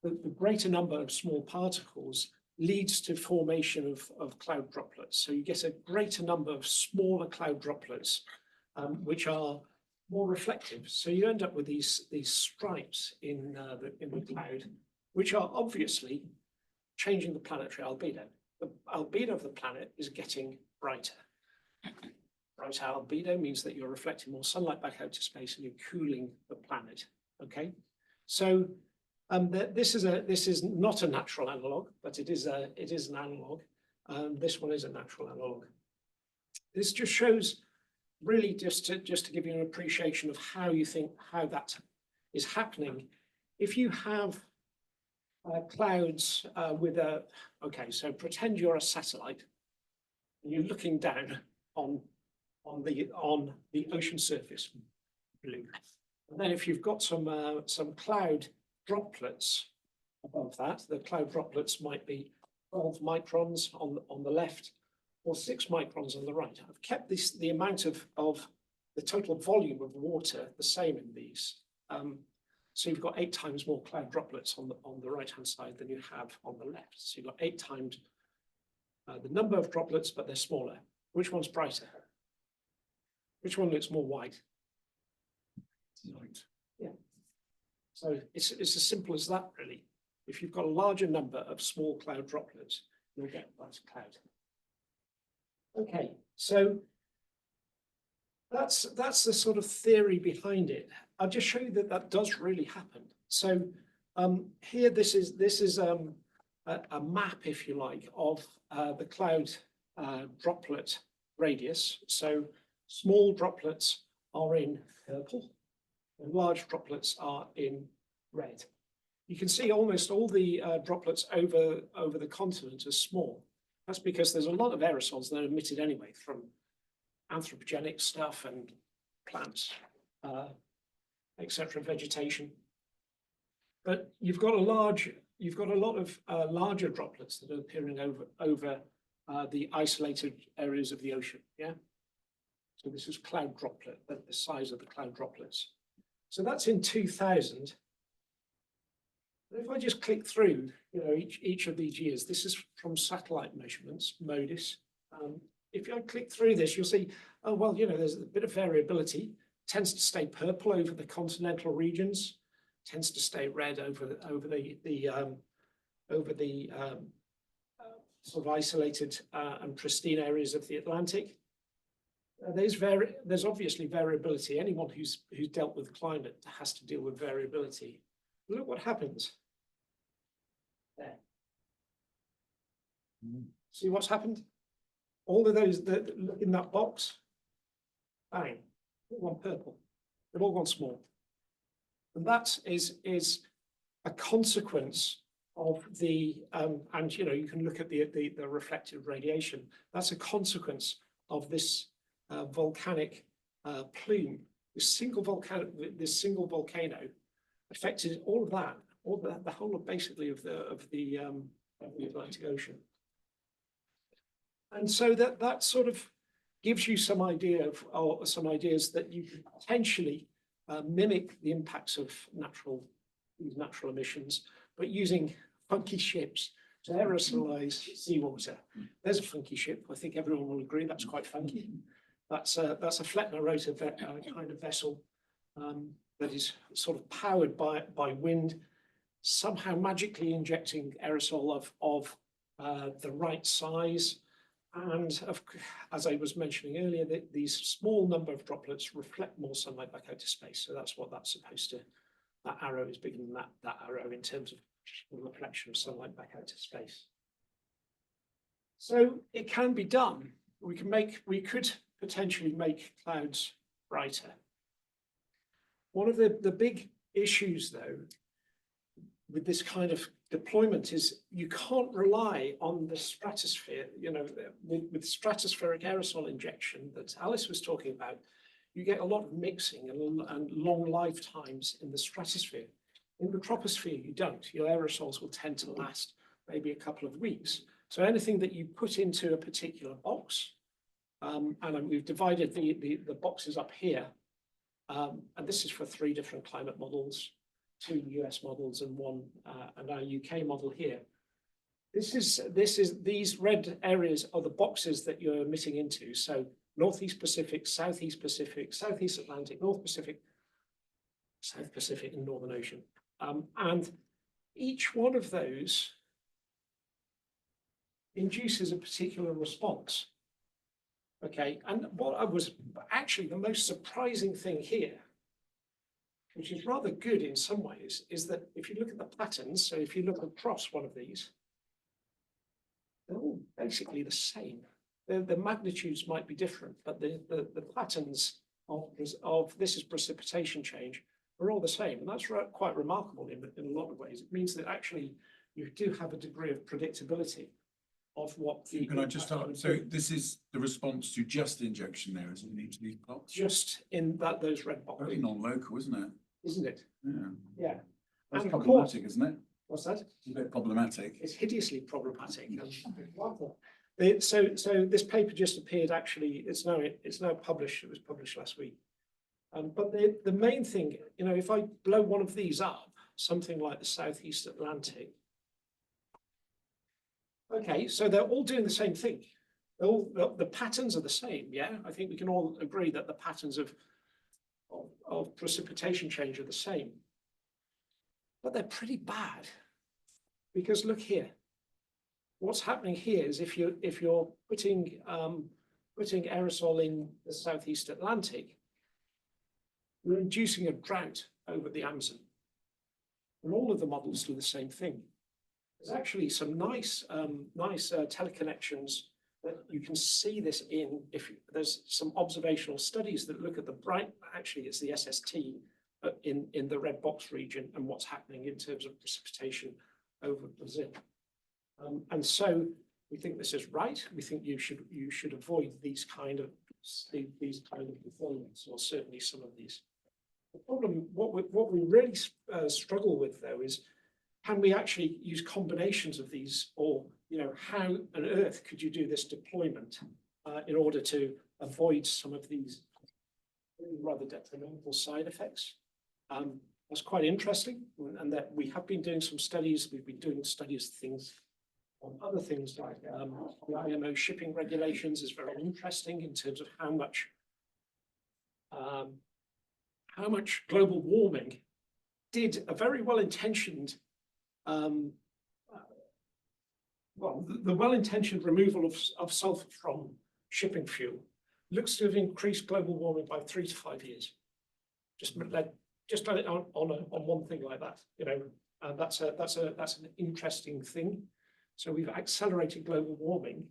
the greater number of small particles leads to formation of cloud droplets. So you get a greater number of smaller cloud droplets, which are more reflective. So you end up with these stripes in the cloud, which are obviously changing the planetary albedo. The albedo of the planet is getting brighter. Bright albedo means that you're reflecting more sunlight back out to space and you're cooling the planet. Okay, so this is not a natural analog, but it is an analog. This one is a natural analog. This just shows really just to give you an appreciation of how you think how that is happening. If you have clouds with a, okay, so pretend you're a satellite and you're looking down on the ocean surface, blue. And then if you've got some cloud droplets above that, the cloud droplets might be 12 microns on the left or 6 microns on the right. I've kept the amount of the total volume of water the same in these. So you've got 8 times more cloud droplets on the right-hand side than you have on the left. So you've got 8 times the number of droplets, but they're smaller. Which one's brighter? Which one looks more white?
Right.
Yeah. So it's as simple as that, really. If you've got a larger number of small cloud droplets, you'll get a brighter cloud. Okay, so that's the sort of theory behind it. I'll just show you that does really happen. So here, this is a map, if you like, of the cloud droplet radius. So small droplets are in purple, and large droplets are in red. You can see almost all the droplets over the continent are small. That's because there's a lot of aerosols that are emitted anyway from anthropogenic stuff and plants, etc., vegetation. But you've got a lot of larger droplets that are appearing over the isolated areas of the ocean. Yeah. So this is cloud droplet, the size of the cloud droplets. So that's in 2000. If I just click through, each of these years, this is from satellite measurements, MODIS. If I click through this, you'll see, oh, well, there's a bit of variability. Tends to stay purple over the continental regions, tends to stay red over the sort of isolated and pristine areas of the Atlantic. There's obviously variability. Anyone who's dealt with climate has to deal with variability. Look what happens there. See what's happened? All of those that look in that box, bang, all gone purple. They've all gone small. And that is a consequence of the, and you can look at the reflected radiation. That's a consequence of this volcanic plume. This single volcano affected all of that, the whole of basically of the Atlantic Ocean. And so that sort of gives you some idea of, or some ideas that you could potentially mimic the impacts of these natural emissions, but using funky ships to aerosolize seawater. There's a funky ship. I think everyone will agree that's quite funky. That's a Flettner rotor kind of vessel that is sort of powered by wind, somehow magically injecting aerosol of the right size. And as I was mentioning earlier, these small number of droplets reflect more sunlight back out to space. So that's what that's supposed to, that arrow is bigger than that arrow in terms of the reflection of sunlight back out to space. So it can be done. We could potentially make clouds brighter. One of the big issues, though, with this kind of deployment is you can't rely on the stratosphere. With stratospheric aerosol injection that Alice was talking about, you get a lot of mixing and long lifetimes in the stratosphere. In the troposphere, you don't. Your aerosols will tend to last maybe a couple of weeks. So anything that you put into a particular box, and we've divided the boxes up here, and this is for 3 different climate models, 2 US models and and our UK model here. These red areas are the boxes that you're emitting into. So Northeast Pacific, Southeast Pacific, Southeast Atlantic, North Pacific, South Pacific, and Northern Ocean. And each one of those induces a particular response. Okay, and what I was actually the most surprising thing here, which is rather good in some ways, is that if you look at the patterns, so if you look across one of these, they're all basically the same. The magnitudes might be different, but the patterns of this is precipitation change are all the same. And that's quite remarkable in a lot of ways. It means that actually you do have a degree of predictability of what the.
Can I just start? So this is the response to just injection there, isn't it, in each of these plots?
Just in those red boxes,
Very non-local, isn't it?
isn't it?
Yeah.
Yeah.
That's
And of
problematic, isn't it?
What's that?
It's a bit problematic.
It's hideously problematic. So this paper just appeared, actually, it's now published, it was published last week. But the main thing, you know, if I blow one of these up, something like the Southeast Atlantic. Okay, so they're all doing the same thing. The patterns are the same, yeah? I think we can all agree that the patterns of precipitation change are the same. But they're pretty bad. Because look here. What's happening here is if you're putting aerosol in the Southeast Atlantic, you're inducing a drought over the Amazon. And all of the models do the same thing. There's actually some nice teleconnections that you can see this in. If there's some observational studies that look at the bright, actually it's the SST in the red box region and what's happening in terms of precipitation over Brazil. And so we think this is right. We think you should avoid these kind of performance, or certainly some of these. The problem, what we really struggle with though is, can we actually use combinations of these, or how on earth could you do this deployment in order to avoid some of these rather detrimental side effects? That's quite interesting, and that we have been doing some studies. We've been doing studies things on other things like the IMO shipping regulations is very interesting in terms of how much global warming did a very well-intentioned, the well-intentioned removal of sulfur from shipping fuel looks to have increased global warming by 3 to 5 years. Just let it on one thing like that, that's an interesting thing. So we've accelerated global warming,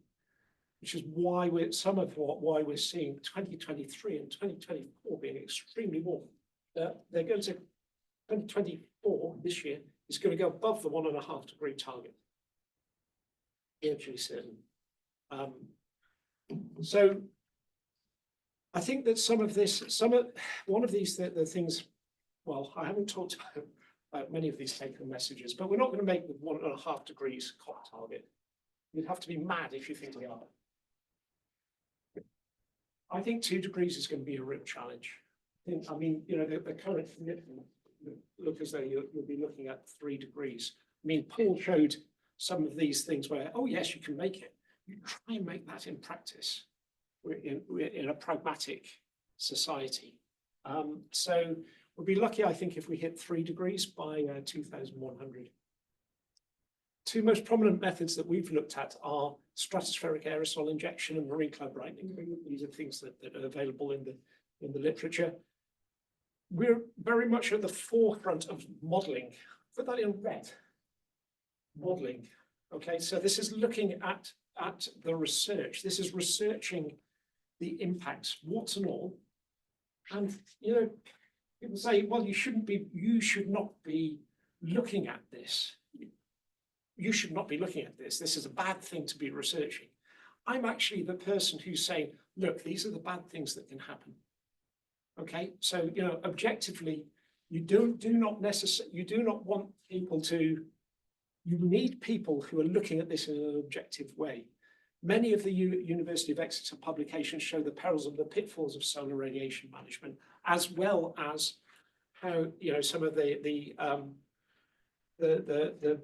which is why we're seeing 2023 and 2024 being extremely warm. They're going to 2024 this year is going to go above the 1.5 degree target. Virtually certain. So I think that one of these things. Well, I haven't talked about many of these take-home messages, but we're not going to make the 1.5 degrees COP target. You'd have to be mad if you think we are. I think 2 degrees is going to be a real challenge. I mean, the current commitment look as though you'll be looking at 3 degrees. I mean, Paul showed some of these things where, oh yes, you can make it. You try and make that in practice. We're in a pragmatic society. So we'll be lucky, I think, if we hit 3 degrees by 2100. 2 most prominent methods that we've looked at are stratospheric aerosol injection and marine cloud brightening. These are things that are available in the literature. We're very much at the forefront of modeling. Put that in red. Modeling. Okay, so this is looking at the research. This is researching the impacts, warts and all. And people say, well, you should not be looking at this. You should not be looking at this. This is a bad thing to be researching. I'm actually the person who's saying, look, these are the bad things that can happen. Okay, so objectively, you do not want people to. You need people who are looking at this in an objective way. Many of the University of Exeter publications show the perils and the pitfalls of solar radiation management, as well as how some of the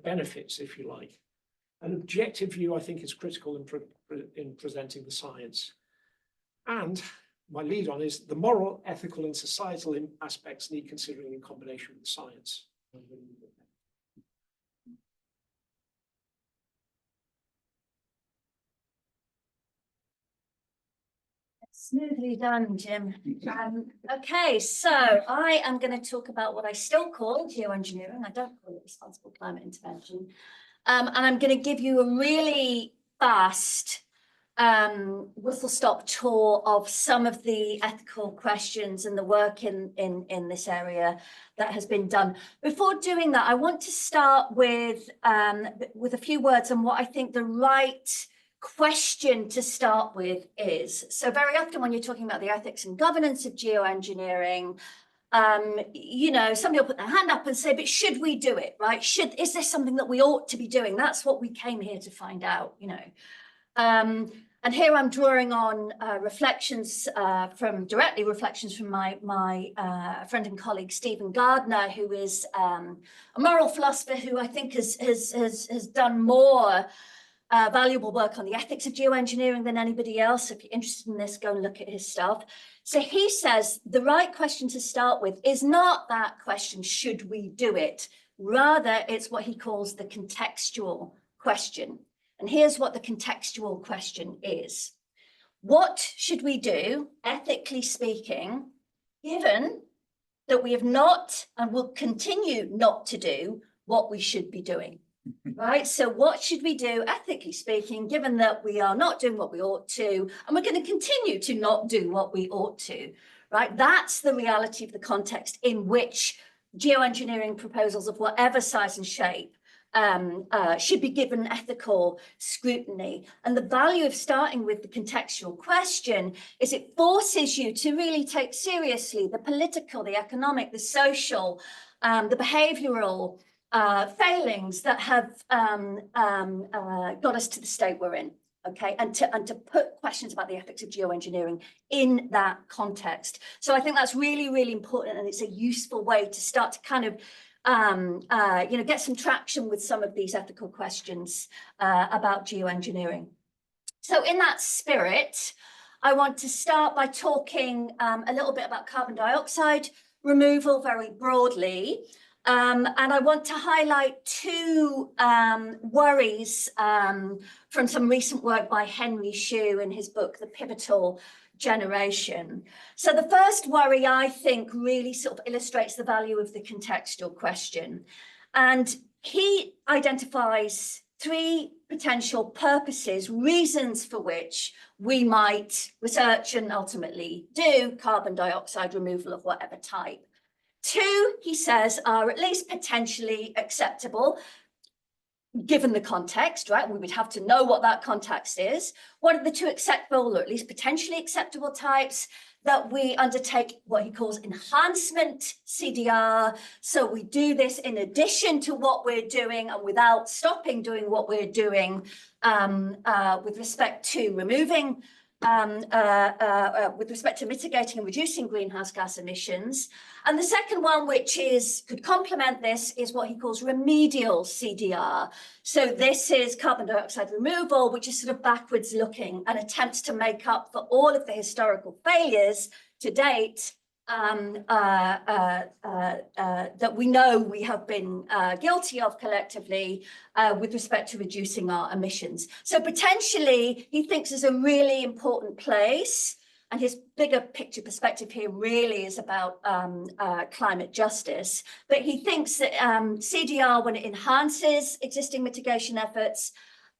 benefits, if you like. An objective view, I think, is critical in presenting the science. And my lead on is the moral, ethical, and societal aspects need considering in combination with the science.
Smoothly done, Jim. Okay, so I am going to talk about what I still call geoengineering. I don't call it responsible climate intervention. And I'm going to give you a really fast whistle-stop tour of some of the ethical questions and the work in this area that has been done. Before doing that, I want to start with a few words on what I think the right question to start with is. So very often when you're talking about the ethics and governance of geoengineering, you know, some people put their hand up and say, but should we do it, right? Is this something that we ought to be doing? That's what we came here to find out, you know. And here I'm drawing on reflections from my friend and colleague Stephen Gardner, who is a moral philosopher who I think has done more valuable work on the ethics of geoengineering than anybody else. If you're interested in this, go and look at his stuff. So he says the right question to start with is not that question, should we do it? Rather, it's what he calls the contextual question. And here's what the contextual question is. What should we do, ethically speaking, given that we have not and will continue not to do what we should be doing? Right, so what should we do, ethically speaking, given that we are not doing what we ought to, and we're going to continue to not do what we ought to, right? That's the reality of the context in which geoengineering proposals of whatever size and shape should be given ethical scrutiny. And the value of starting with the contextual question is it forces you to really take seriously the political, the economic, the social, the behavioral failings that have got us to the state we're in, okay, and to put questions about the ethics of geoengineering in that context. So I think that's really, really important, and it's a useful way to start to kind of you know, get some traction with some of these ethical questions about geoengineering. So in that spirit, I want to start by talking a little bit about carbon dioxide removal very broadly. And I want to highlight two worries from some recent work by Henry Shue in his book, The Pivotal Generation. So the first worry, I think, really sort of illustrates the value of the contextual question. And he identifies three potential purposes, reasons for which we might research and ultimately do carbon dioxide removal of whatever type. Two, he says, are at least potentially acceptable, given the context, right? We would have to know what that context is. What are the two acceptable or at least potentially acceptable types? That we undertake what he calls enhancement CDR. So we do this in addition to what we're doing and without stopping doing what we're doing with respect to removing with respect to mitigating and reducing greenhouse gas emissions. And the second one, which could complement this, is what he calls remedial CDR. So this is carbon dioxide removal, which is sort of backwards looking and attempts to make up for all of the historical failures to date that we know we have been guilty of collectively with respect to reducing our emissions. So potentially, he thinks is a really important place, and his bigger picture perspective here really is about climate justice. But he thinks that CDR, when it enhances existing mitigation efforts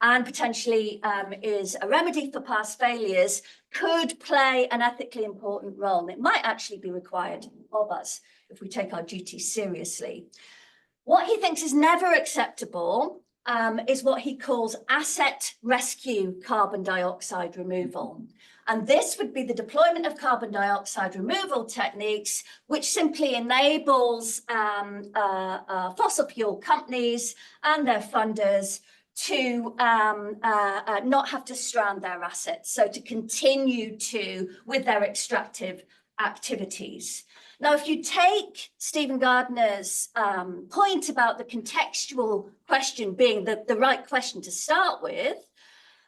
and potentially is a remedy for past failures, could play an ethically important role. And it might actually be required of us if we take our duties seriously. What he thinks is never acceptable is what he calls asset rescue carbon dioxide removal. And this would be the deployment of carbon dioxide removal techniques, which simply enables fossil fuel companies and their funders to not have to strand their assets, so to continue with their extractive activities. Now, if you take Stephen Gardner's point about the contextual question being the right question to start with,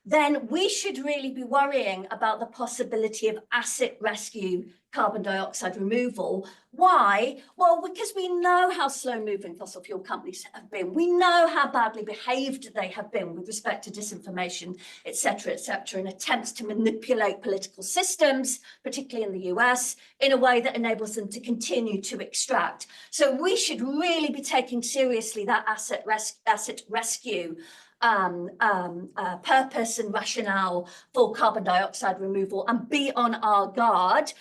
then we should really be worrying about the possibility of asset rescue carbon dioxide removal. Why? Well, because we know how slow-moving fossil fuel companies have been. We know how badly behaved they have been with respect to disinformation, et cetera, and attempts to manipulate political systems, particularly in the US, in a way that enables them to continue to extract. So we should really be taking seriously that asset rescue purpose and rationale for carbon dioxide removal, and be on our guard,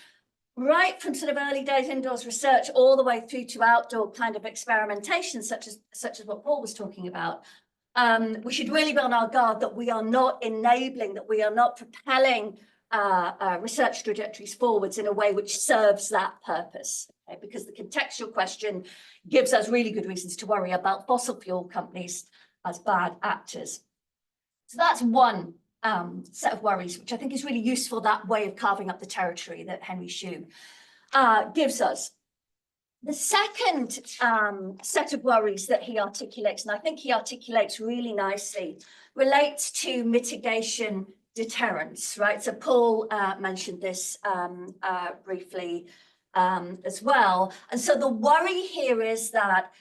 right from sort of early days indoors research all the way through to outdoor kind of experimentation, such as what Paul was talking about. We should really be on our guard that we are not enabling, that we are not propelling research trajectories forwards in a way which serves that purpose. Okay? Because the contextual question gives us really good reasons to worry about fossil fuel companies as bad actors. So that's one set of worries, which I think is really useful, that way of carving up the territory that Henry Shue gives us. The second set of worries that he articulates, and I think he articulates really nicely, relates to mitigation deterrence, right? So Paul mentioned this briefly as well. And so the worry here is that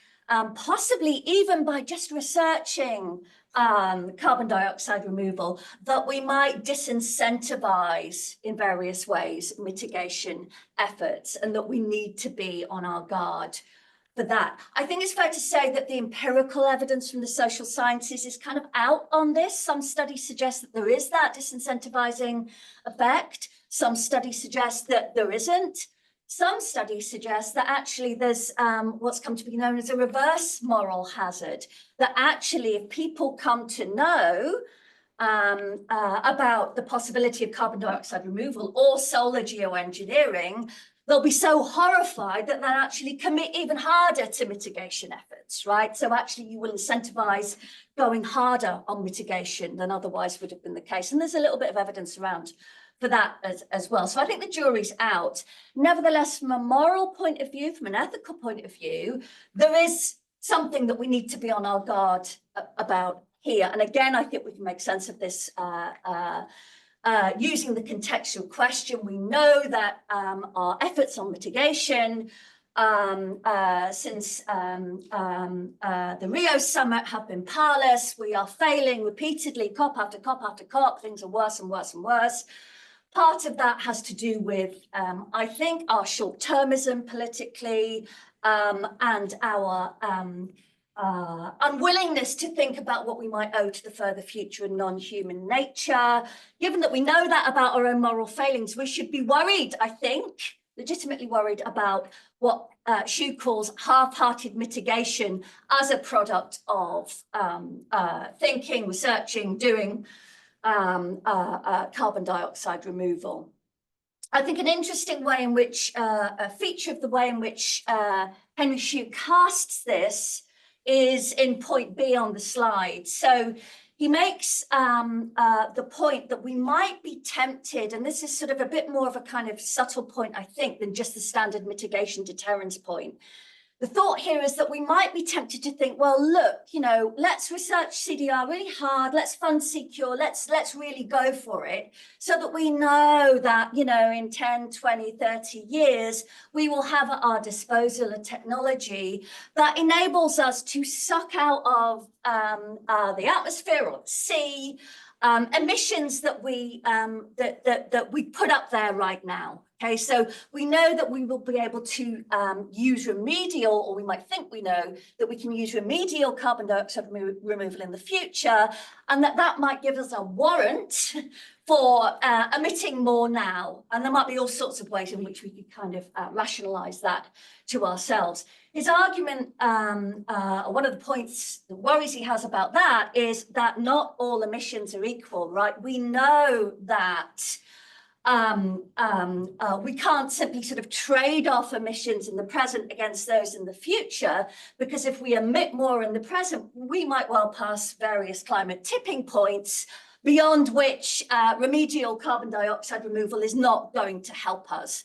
possibly even by just researching carbon dioxide removal, that we might disincentivize in various ways mitigation efforts, and that we need to be on our guard for that. I think it's fair to say that the empirical evidence from the social sciences is kind of out on this. Some studies suggest that there is that disincentivizing effect. Some studies suggest that there isn't. Some studies suggest that actually there's what's come to be known as a reverse moral hazard, that actually if people come to know about the possibility of carbon dioxide removal or solar geoengineering, they'll be so horrified that they'll actually commit even harder to mitigation efforts, right? So actually you will incentivize going harder on mitigation than otherwise would have been the case. And there's a little bit of evidence around for that as well. So I think the jury's out. Nevertheless, from a moral point of view, from an ethical point of view, there is something that we need to be on our guard about here. And again, I think we can make sense of this using the contextual question. We know that our efforts on mitigation since the Rio summit have been powerless. We are failing repeatedly, COP after COP after COP. Things are worse and worse and worse. Part of that has to do with, I think, our short-termism politically and our unwillingness to think about what we might owe to the further future and non-human nature. Given that we know that about our own moral failings, we should be worried, I think, legitimately worried about what Shue calls half-hearted mitigation as a product of thinking, researching, doing carbon dioxide removal. I think an interesting way in which, a feature of the way in which Henry Shue casts this is in point B on the slide. So he makes the point that we might be tempted, and this is sort of a bit more of a kind of subtle point, I think, than just the standard mitigation deterrence point. The thought here is that we might be tempted to think, well, look, you know, let's research CDR really hard, let's fund CCure, let's really go for it, so that we know that, you know, in 10, 20, 30 years, we will have at our disposal a technology that enables us to suck out of the atmosphere or the sea emissions that we put up there right now. Okay, so we know that we will be able to use remedial, or we might think we know that we can use remedial carbon dioxide removal in the future, and that might give us a warrant for emitting more now. And there might be all sorts of ways in which we could kind of rationalize that to ourselves. His argument, one of the points, the worries he has about that is that not all emissions are equal, right? We know that we can't simply sort of trade off emissions in the present against those in the future, because if we emit more in the present, we might well pass various climate tipping points beyond which remedial carbon dioxide removal is not going to help us.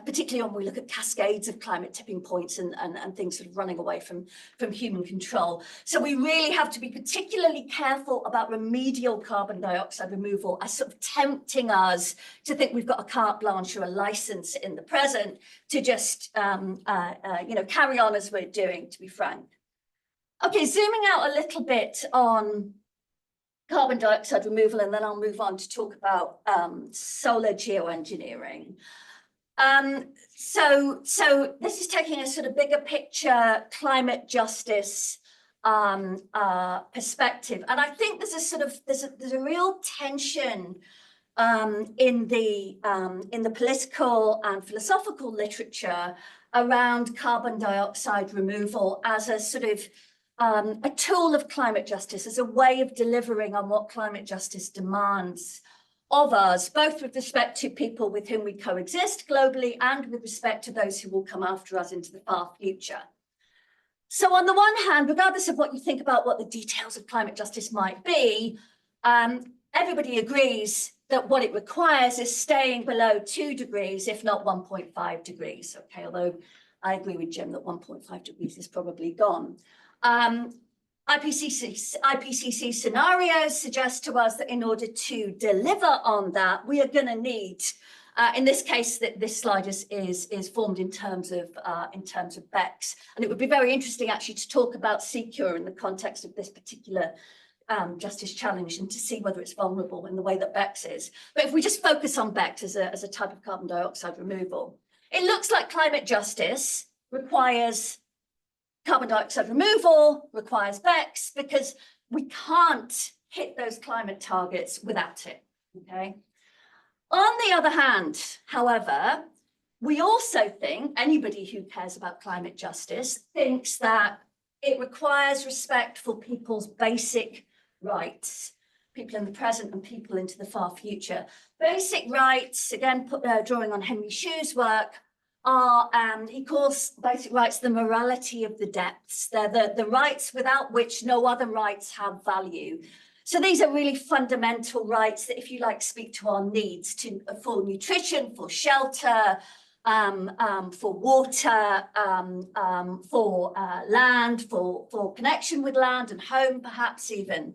particularly when we look at cascades of climate tipping points and things sort of running away from human control. So we really have to be particularly careful about remedial carbon dioxide removal as sort of tempting us to think we've got a carte blanche or a license in the present to just, carry on as we're doing, to be frank. Okay, zooming out a little bit on carbon dioxide removal, and then I'll move on to talk about solar geoengineering. So this is taking a sort of bigger picture climate justice perspective, and I think there's a real tension in the political and philosophical literature around carbon dioxide removal as a sort of a tool of climate justice, as a way of delivering on what climate justice demands of us, both with respect to people with whom we coexist globally and with respect to those who will come after us into the far future. So on the one hand, regardless of what you think about what the details of climate justice might be, everybody agrees that what it requires is staying below 2 degrees, if not 1.5 degrees. Okay, although I agree with Jim that 1.5 degrees is probably gone. IPCC scenarios suggest to us that in order to deliver on that, we are going to need, in this case, that this slide is formed in terms of BECCS, and it would be very interesting actually to talk about CECUR in the context of this particular justice challenge and to see whether it's vulnerable in the way that BECCS is. But if we just focus on BECCS as a type of carbon dioxide removal, it looks like climate justice requires carbon dioxide removal, requires BECCS, because we can't hit those climate targets without it, okay? On the other hand, however, we also think, anybody who cares about climate justice thinks that it requires respect for people's basic rights, people in the present and people into the far future. Basic rights, again, drawing on Henry Shu's work, are, he calls basic rights the morality of the depths. They're the rights without which no other rights have value. So these are really fundamental rights that, if you like, speak to our needs for nutrition, for shelter, for water, for land, for connection with land and home, perhaps even.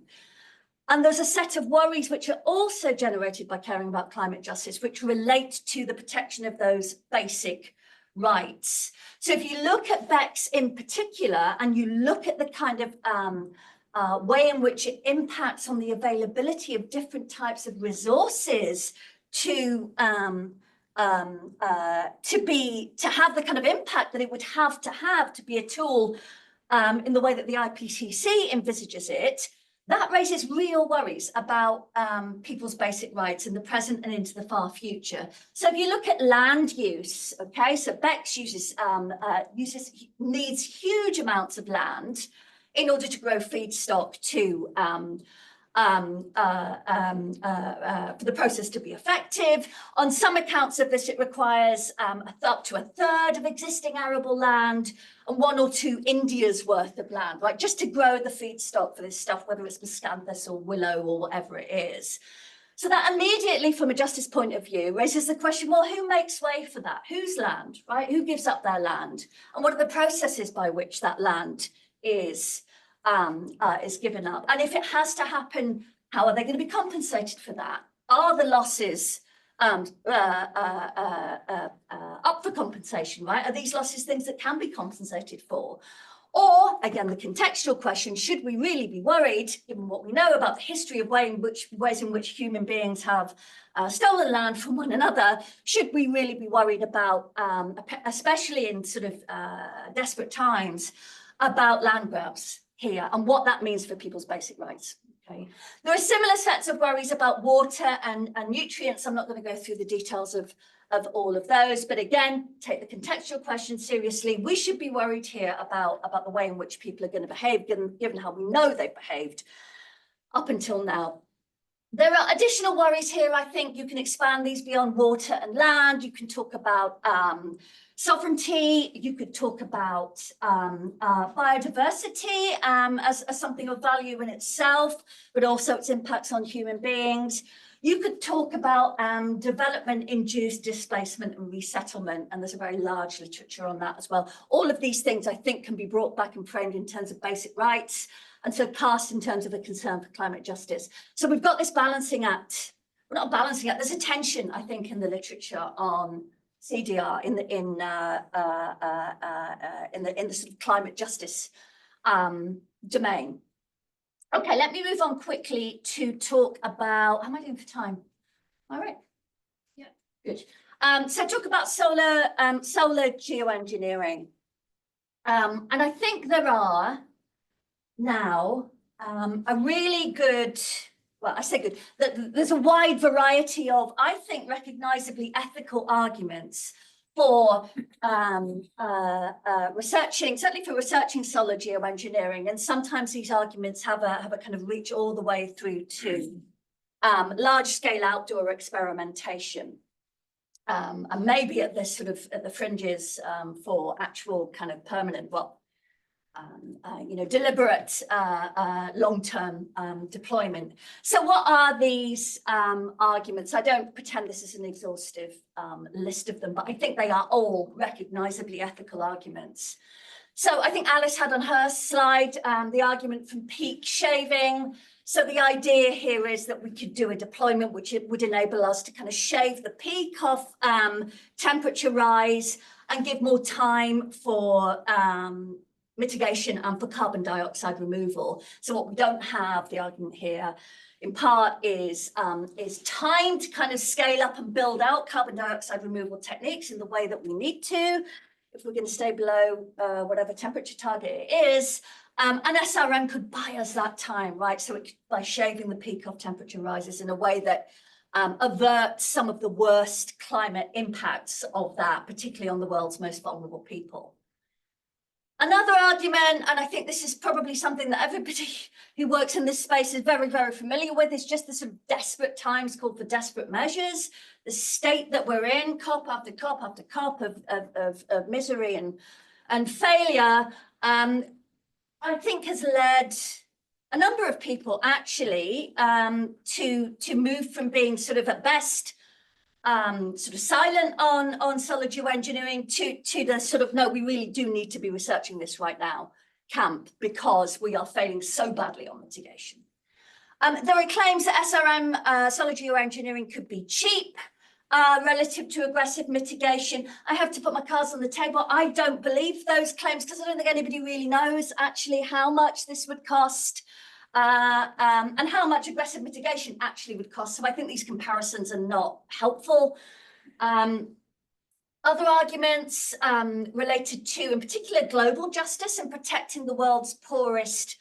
And there's a set of worries which are also generated by caring about climate justice, which relate to the protection of those basic rights. So if you look at BECCS in particular, and you look at the kind of way in which it impacts on the availability of different types of resources to have the kind of impact that it would have to be a tool in the way that the IPCC envisages it, that raises real worries about people's basic rights in the present and into the far future. So if you look at land use, okay, so BECCS needs huge amounts of land in order to grow feedstock for the process to be effective. On some accounts of this, it requires up to 1/3 of existing arable land and 1 or 2 India's worth of land, right? Just to grow the feedstock for this stuff, whether it's miscanthus or willow or whatever it is. So that immediately, from a justice point of view, raises the question, well, who makes way for that? Whose land, right? Who gives up their land? And what are the processes by which that land is given up? And if it has to happen, how are they going to be compensated for that? Are the losses up for compensation, right? Are these losses things that can be compensated for? Or, again, the contextual question, should we really be worried, given what we know about the history of ways in which human beings have stolen land from one another, should we really be worried about, especially in sort of desperate times, about land grabs here and what that means for people's basic rights? Okay. There are similar sets of worries about water and nutrients. I'm not going to go through the details of all of those, but again, take the contextual question seriously. We should be worried here about the way in which people are going to behave, given how we know they've behaved up until now. There are additional worries here. I think you can expand these beyond water and land. You can talk about sovereignty. You could talk about biodiversity as something of value in itself, but also its impacts on human beings. You could talk about development-induced displacement and resettlement, and there's a very large literature on that as well. All of these things, I think, can be brought back and framed in terms of basic rights, and so cast in terms of a concern for climate justice. So we've got this balancing act. Well, not balancing act. There's a tension, I think, in the literature on CDR in the sort of climate justice domain. Okay, let me move on quickly to talk about. How am I doing for time? All right.
Yeah.
Good. So talk about solar geoengineering, and I think there are now a really good, well, I say good, that there's a wide variety of, I think, recognizably ethical arguments for researching, certainly for researching solar geoengineering, and sometimes these arguments have a kind of reach all the way through to large-scale outdoor experimentation, and maybe at this sort of at the fringes for actual kind of permanent, well, deliberate long-term deployment. So what are these arguments? I don't pretend this is an exhaustive list of them, but I think they are all recognizably ethical arguments. So I think Alice had on her slide the argument from peak shaving. So the idea here is that we could do a deployment which it would enable us to kind of shave the peak of temperature rise and give more time for mitigation and for carbon dioxide removal. So what we don't have, the argument here, in part is time to kind of scale up and build out carbon dioxide removal techniques in the way that we need to, if we're going to stay below whatever temperature target it is. And SRM could buy us that time, right? So by shaving the peak of temperature rises in a way that averts some of the worst climate impacts of that, particularly on the world's most vulnerable people. Another argument, and I think this is probably something that everybody who works in this space is very, very familiar with, is just the sort of desperate times called for desperate measures. The state that we're in, COP after COP after COP of misery and failure, I think has led a number of people actually to move from being sort of at best sort of silent on solar geoengineering to the sort of, no, we really do need to be researching this right now camp, because we are failing so badly on mitigation. There are claims that SRM, solar geoengineering, could be cheap relative to aggressive mitigation. I have to put my cards on the table. I don't believe those claims because I don't think anybody really knows actually how much this would cost. And how much aggressive mitigation actually would cost. So I think these comparisons are not helpful. Other arguments related to, in particular, global justice and protecting the world's poorest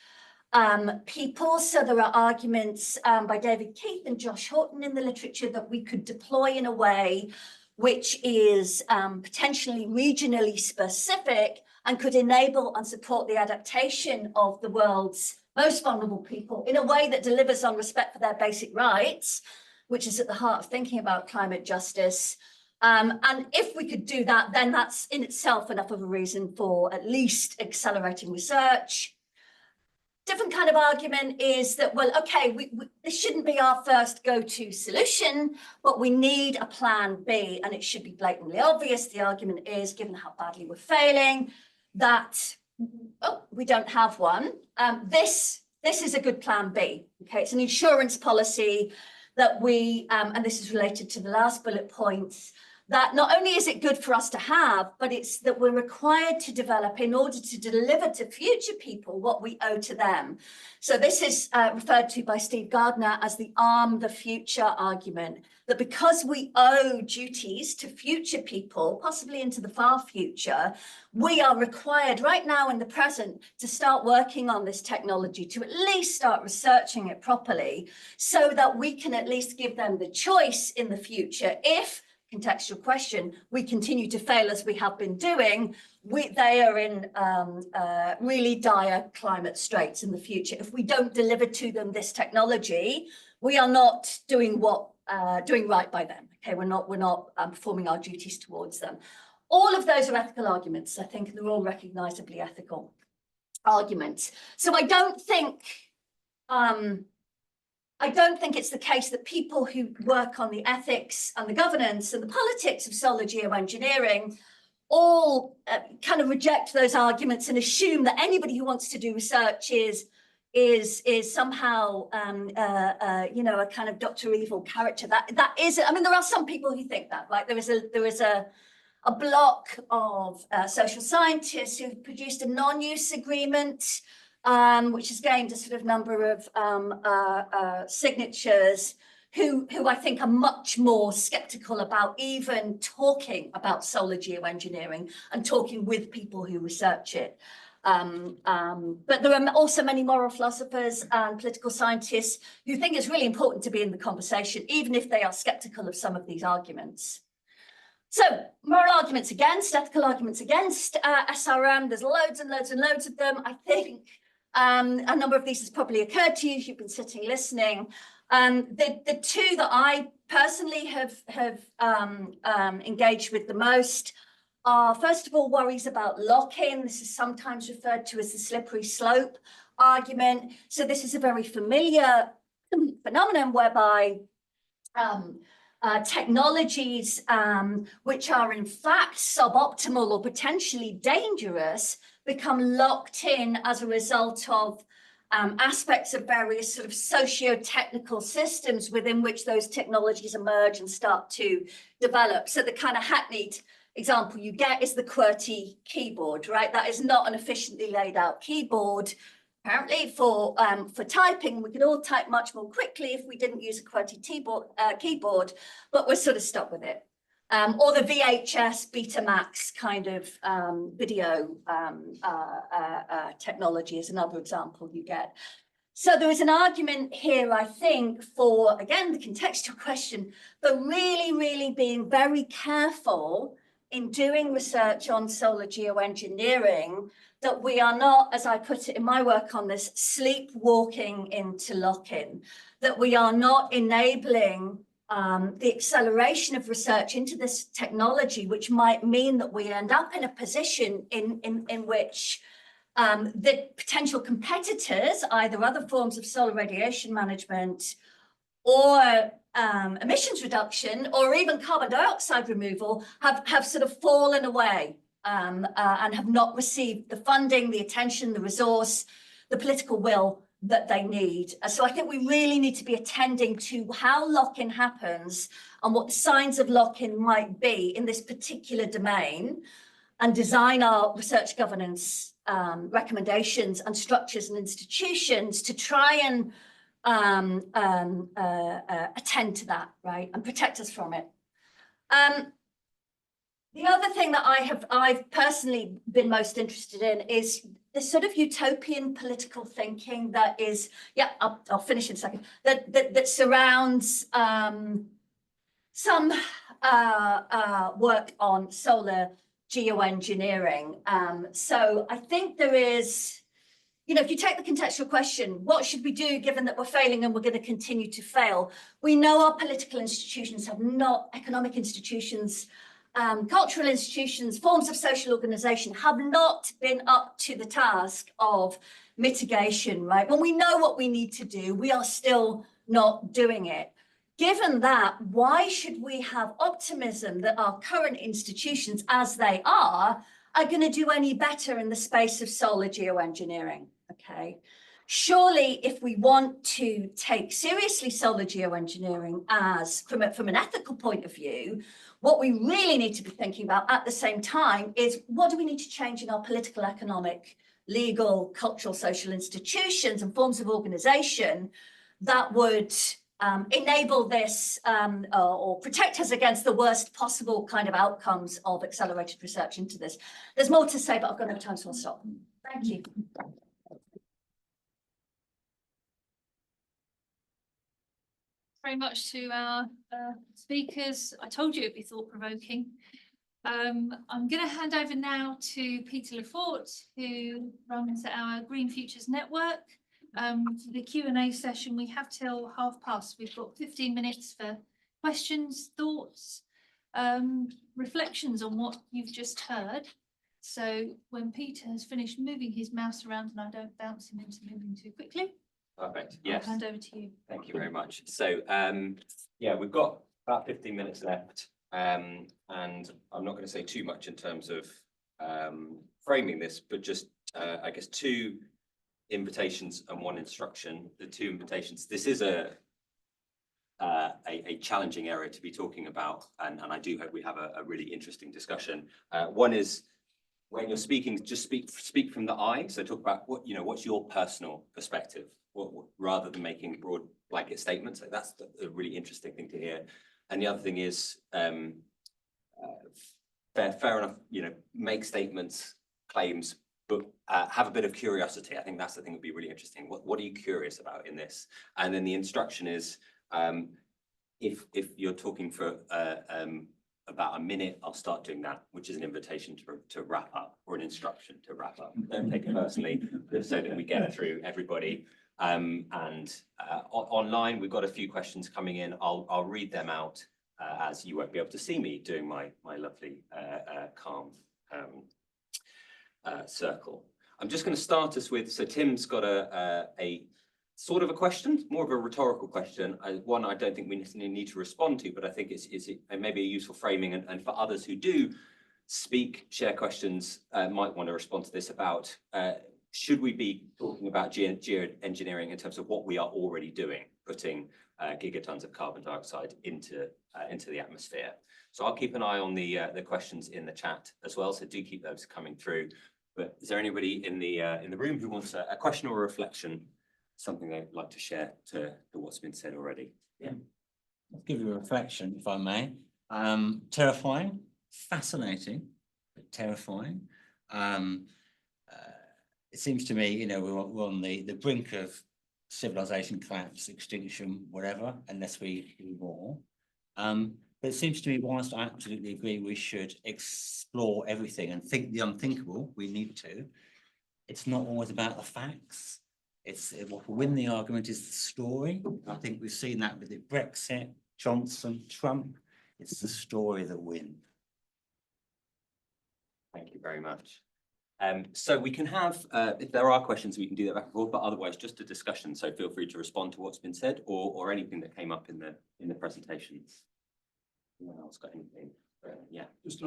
people. So there are arguments by David Keith and Josh Horton in the literature that we could deploy in a way which is potentially regionally specific and could enable and support the adaptation of the world's most vulnerable people in a way that delivers on respect for their basic rights, which is at the heart of thinking about climate justice. And if we could do that, then that's in itself enough of a reason for at least accelerating research. Different kind of argument is that, well, okay, this shouldn't be our first go-to solution, but we need a plan B, and it should be blatantly obvious. The argument is, given how badly we're failing, that we don't have one. This is a good plan B. Okay, it's an insurance policy that we, and this is related to the last bullet points, that not only is it good for us to have, but it's that we're required to develop in order to deliver to future people what we owe to them. So this is referred to by Steve Gardner as the arm the future argument, that because we owe duties to future people, possibly into the far future, we are required right now in the present to start working on this technology, to at least start researching it properly, so that we can at least give them the choice in the future. If, contextual question, we continue to fail as we have been doing, they are in really dire climate straits in the future. If we don't deliver to them this technology, we are not doing doing right by them. Okay, we're not performing our duties towards them. All of those are ethical arguments, I think, and they're all recognizably ethical arguments. So I don't think it's the case that people who work on the ethics and the governance and the politics of solar geoengineering all kind of reject those arguments and assume that anybody who wants to do research is somehow you know, a kind of Dr. Evil character. That is, I mean, there are some people who think that, like there is a block of social scientists who've produced a non-use agreement, which has gained a sort of number of signatures, who I think are much more skeptical about even talking about solar geoengineering and talking with people who research it. But there are also many moral philosophers and political scientists who think it's really important to be in the conversation, even if they are skeptical of some of these arguments. So moral arguments against, ethical arguments against SRM, there's loads and loads and loads of them. I think a number of these has probably occurred to you if you've been sitting listening. The two that I personally have engaged with the most are, first of all, worries about lock-in. This is sometimes referred to as the slippery slope argument. So this is a very familiar phenomenon whereby technologies which are in fact suboptimal or potentially dangerous become locked in as a result of aspects of various sort of socio-technical systems within which those technologies emerge and start to develop. So the kind of hackneyed example you get is the QWERTY keyboard, right? That is not an efficiently laid out keyboard. Apparently for typing, we could all type much more quickly if we didn't use a QWERTY keyboard, but we're sort of stuck with it. Or the VHS Betamax kind of video technology is another example you get. So there is an argument here, I think, for, again, the contextual question, but really, really being very careful in doing research on solar geoengineering, that we are not, as I put it in my work on this, sleepwalking into lock-in, that we are not enabling the acceleration of research into this technology, which might mean that we end up in a position in which the potential competitors, either other forms of solar radiation management or emissions reduction, or even carbon dioxide removal, have sort of fallen away and have not received the funding, the attention, the resource, the political will that they need. So I think we really need to be attending to how lock-in happens and what the signs of lock-in might be in this particular domain, and design our research governance recommendations and structures and institutions to try and attend to that, right, and protect us from it. The other thing that I've personally been most interested in is this sort of utopian political thinking that is, yeah, I'll finish in a second, that surrounds some work on solar geoengineering. So I think there is, you know, if you take the contextual question, what should we do given that we're failing and we're going to continue to fail? We know our political institutions have not, economic institutions, cultural institutions, forms of social organization have not been up to the task of mitigation, right? When we know what we need to do, we are still not doing it. Given that, why should we have optimism that our current institutions, as they are going to do any better in the space of solar geoengineering? Okay. Surely, if we want to take seriously solar geoengineering as from an ethical point of view, what we really need to be thinking about at the same time is what do we need to change in our political, economic, legal, cultural, social institutions and forms of organization that would enable this or protect us against the worst possible kind of outcomes of accelerated research into this. There's more to say, but I've got no time, so I'll stop. Thank you.
Very much to our speakers. I told you it'd be thought-provoking. I'm going to hand over now to Peter Lefort, who runs our Green Futures Network. For the Q&A session, we have till past. We've got 15 minutes for questions, thoughts, reflections on what you've just heard. So when Peter has finished moving his mouse around and I don't bounce him into moving too quickly,
Perfect,
I'll
yes,
hand over to you.
thank you very much. So, yeah, we've got about 15 minutes left. And I'm not going to say too much in terms of framing this, but just, I guess, 2 invitations and 1 instruction. The 2 invitations, this is a challenging area to be talking about, and I do hope we have a really interesting discussion. One is, when you're speaking, just speak from the I. So talk about what's your personal perspective, rather than making broad blanket statements. Like, that's a really interesting thing to hear. And the other thing is, fair enough, make statements, claims, but have a bit of curiosity. I think that's the thing that would be really interesting. What are you curious about in this? And then the instruction is, if you're talking for about a minute, I'll start doing that, which is an invitation to wrap up, or an instruction to wrap up. Don't take it personally, just so that we get through everybody. Online, we've got a few questions coming in. I'll read them out, as you won't be able to see me doing my lovely calm circle. I'm just going to start us with, so Tim's got a sort of a question, more of a rhetorical question, one I don't think we necessarily need to respond to, but I think it's maybe a useful framing, and for others who do speak, share questions, might want to respond to this about, should we be talking about geoengineering in terms of what we are already doing, putting gigatons of carbon dioxide into the atmosphere? So I'll keep an eye on the questions in the chat as well, so do keep those coming through. But is there anybody in the room who wants a question or a reflection, something they'd like to share to what's been said already? Yeah.
I'll give you a reflection, if I may. Terrifying, fascinating, but terrifying. It seems to me, we're on the brink of civilization collapse, extinction, whatever, unless we do more. But it seems to me, whilst I absolutely agree we should explore everything and think the unthinkable, we need to, it's not always about the facts. What will win the argument is the story. I think we've seen that with Brexit, Johnson, Trump. It's the story that wins.
Thank you very much. So we can have, if there are questions, we can do that back and forth, but otherwise just a discussion. So feel free to respond to what's been said, or anything that came up in the presentations. Anyone else got anything? Yeah.
Just,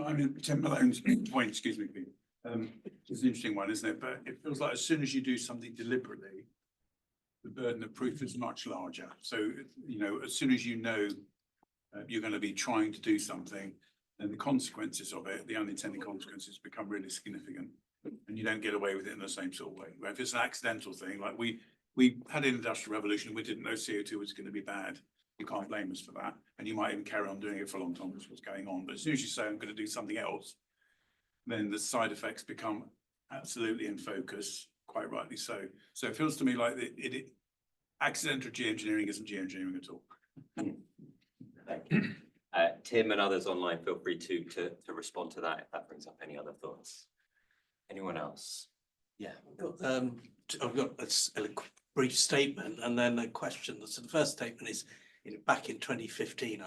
Tim Malone's point, excuse me, Pete. It's an interesting one, isn't it? But it feels like as soon as you do something deliberately, the burden of proof is much larger. So, as soon as you're going to be trying to do something, then the consequences of it, the unintended consequences, become really significant, and you don't get away with it in the same sort of way. But if it's an accidental thing, like we had an industrial revolution, we didn't know CO2 was going to be bad. You can't blame us for that, and you might even carry on doing it for a long time, which was going on. But as soon as you say I'm going to do something else, then the side effects become absolutely in focus, quite rightly so. So it feels to me like accidental geoengineering isn't geoengineering at all.
Thank you. Tim and others online, feel free to respond to that if that brings up any other thoughts. Anyone else?
Yeah, I've got a brief statement and then a question. So the first statement is, back in 2015,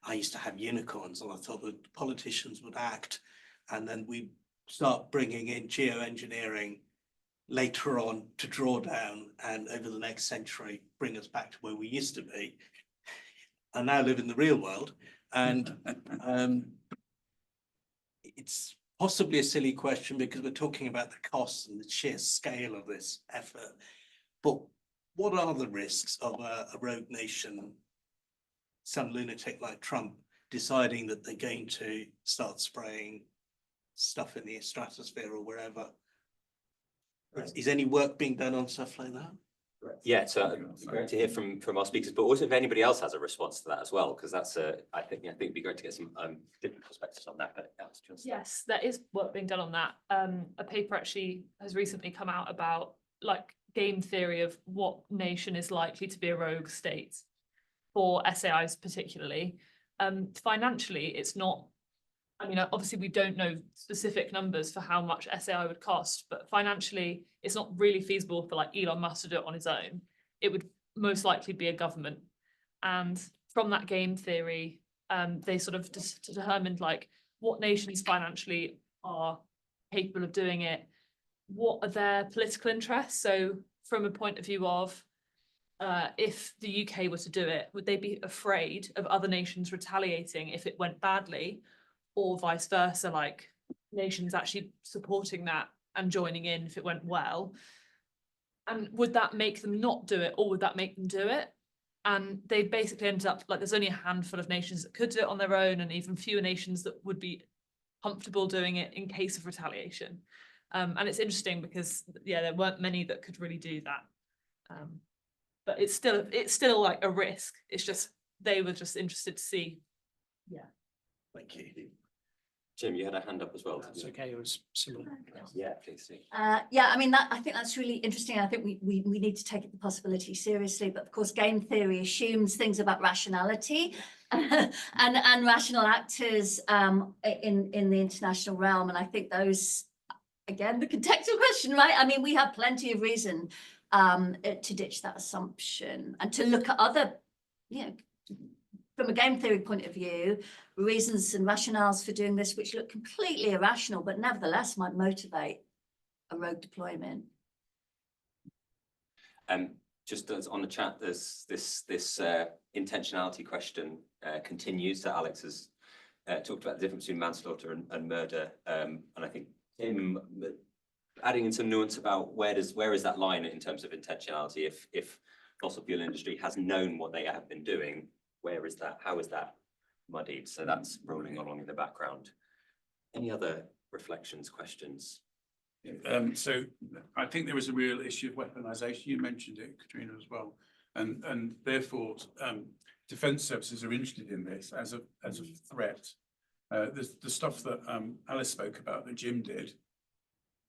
I used to have unicorns, and I thought that politicians would act, and then we start bringing in geoengineering later on to draw down, and over the next century bring us back to where we used to be. I now live in the real world, and it's possibly a silly question because we're talking about the costs and the sheer scale of this effort. But what are the risks of a rogue nation, some lunatic like Trump, deciding that they're going to start spraying stuff in the stratosphere or wherever? Is any work being done on stuff like that?
Yeah, so great to hear from our speakers, but also if anybody else has a response to that as well, because that's I think it'd be great to get some different perspectives on that. But
yes, there is work being done on that. A paper actually has recently come out about game theory of what nation is likely to be a rogue state for SAIs particularly. Financially, it's not I mean, obviously we don't know specific numbers for how much SAI would cost, but financially, it's not really feasible for like Elon Musk to do it on his own. It would most likely be a government. And from that game theory, they sort of determined like what nations financially are capable of doing it, what are their political interests. So from a point of view of if the UK were to do it, would they be afraid of other nations retaliating if it went badly, or vice versa, like nations actually supporting that and joining in if it went well? And would that make them not do it, or would that make them do it? And they basically ended up like there's only a handful of nations that could do it on their own, and even fewer nations that would be comfortable doing it in case of retaliation. And it's interesting because there weren't many that could really do that. But it's still like a risk. It's just they were just interested to see. Yeah.
Thank you.
Jim, you had a hand up as well.
That's okay, it was similar.
Yeah, please do.
Yeah, I mean, I think that's really interesting. I think we need to take the possibility seriously, but of course, game theory assumes things about rationality and rational actors in the international realm. And I think those, again, the contextual question, right? I mean, we have plenty of reason to ditch that assumption and to look at other, from a game theory point of view, reasons and rationales for doing this, which look completely irrational, but nevertheless might motivate a rogue deployment.
Just as on the chat, there's this intentionality question continues that Alex has talked about the difference between manslaughter and murder, and I think Tim adding in some nuance about where is that line in terms of intentionality. If fossil fuel industry has known what they have been doing, where is that? How is that muddied? So that's rolling along in the background. Any other reflections, questions?
So I think there is a real issue of weaponization. You mentioned it, Katrina, as well, and therefore defence services are interested in this as a threat. The stuff that Alice spoke about that Jim did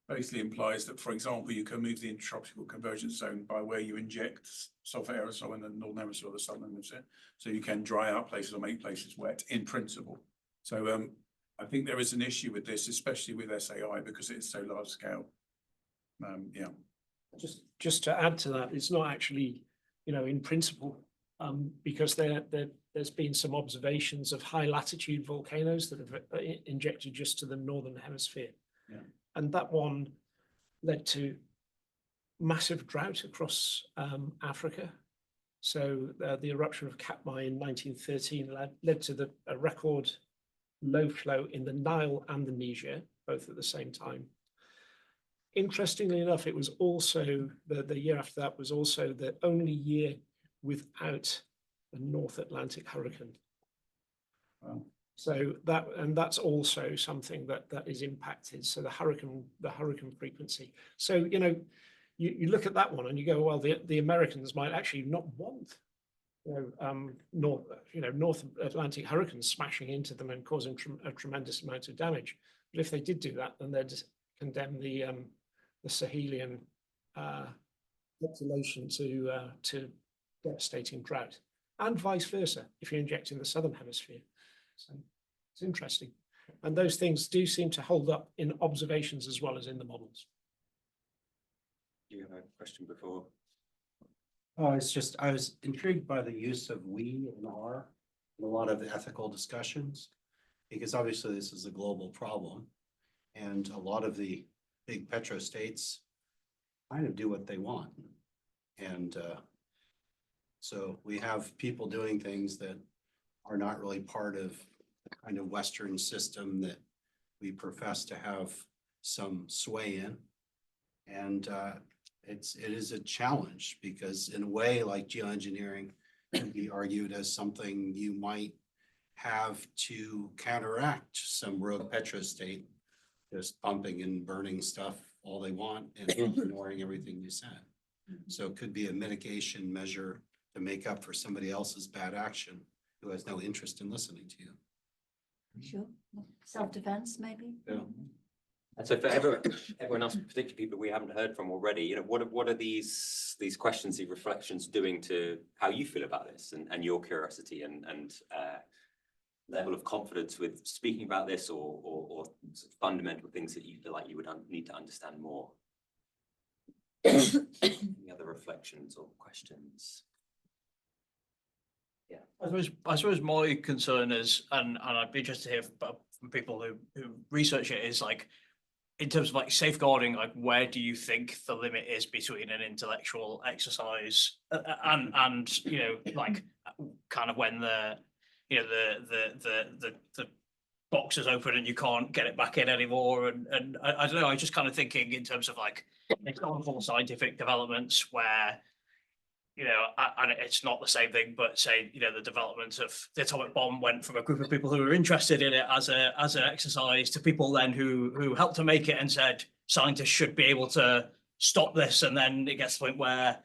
basically implies that, for example, you can move the intertropical convergence zone by where you inject sulfur aerosol in the northern hemisphere or the southern hemisphere, so you can dry out places or make places wet in principle. So I think there is an issue with this, especially with SAI, because it's so large scale. Yeah.
Just to add to that, it's not actually, in principle, because there's been some observations of high latitude volcanoes that have injected just to the northern hemisphere.
Yeah.
And that one led to massive drought across Africa. So the eruption of Katmai in 1913 led to a record low flow in the Nile and the Niger, both at the same time. Interestingly enough, it was also, the year after that was also the only year without a North Atlantic hurricane.
Wow.
So that's also something that is impacted. So the hurricane frequency. So, you look at that one and you go, well, the Americans might actually not want North Atlantic hurricanes smashing into them and causing a tremendous amount of damage. But if they did do that, then they'd condemn the Sahelian population to devastating drought, and vice versa if you inject in the southern hemisphere. So it's interesting, and those things do seem to hold up in observations as well as in the models.
Do you have a question before?
Oh, it's just, I was intrigued by the use of we and our in a lot of the ethical discussions, because obviously this is a global problem, and a lot of the big petrostates kind of do what they want. And so we have people doing things that are not really part of the kind of Western system that we profess to have some sway in. And it is a challenge, because in a way, like geoengineering can be argued as something you might have to counteract some rogue petrostate just pumping and burning stuff all they want and ignoring everything you said. So it could be a mitigation measure to make up for somebody else's bad action who has no interest in listening to you.
Sure. Self-defense, maybe.
Yeah.
And so for everyone else, particularly people we haven't heard from already, what are these questions, these reflections doing to how you feel about this and your curiosity and level of confidence with speaking about this, or sort of fundamental things that you feel like you would need to understand more? Any other reflections or questions?
I suppose my concern is, and I'd be interested to hear from people who research it, is like, in terms of like safeguarding, like where do you think the limit is between an intellectual exercise and you know, like kind of when the box is open and you can't get it back in anymore, and I don't know, I'm just kind of thinking in terms of like example scientific developments where, you know, and it's not the same thing, but say, you know, the development of the atomic bomb went from a group of people who were interested in it as an exercise to people then who helped to make it and said scientists should be able to stop this, and then it gets to the point where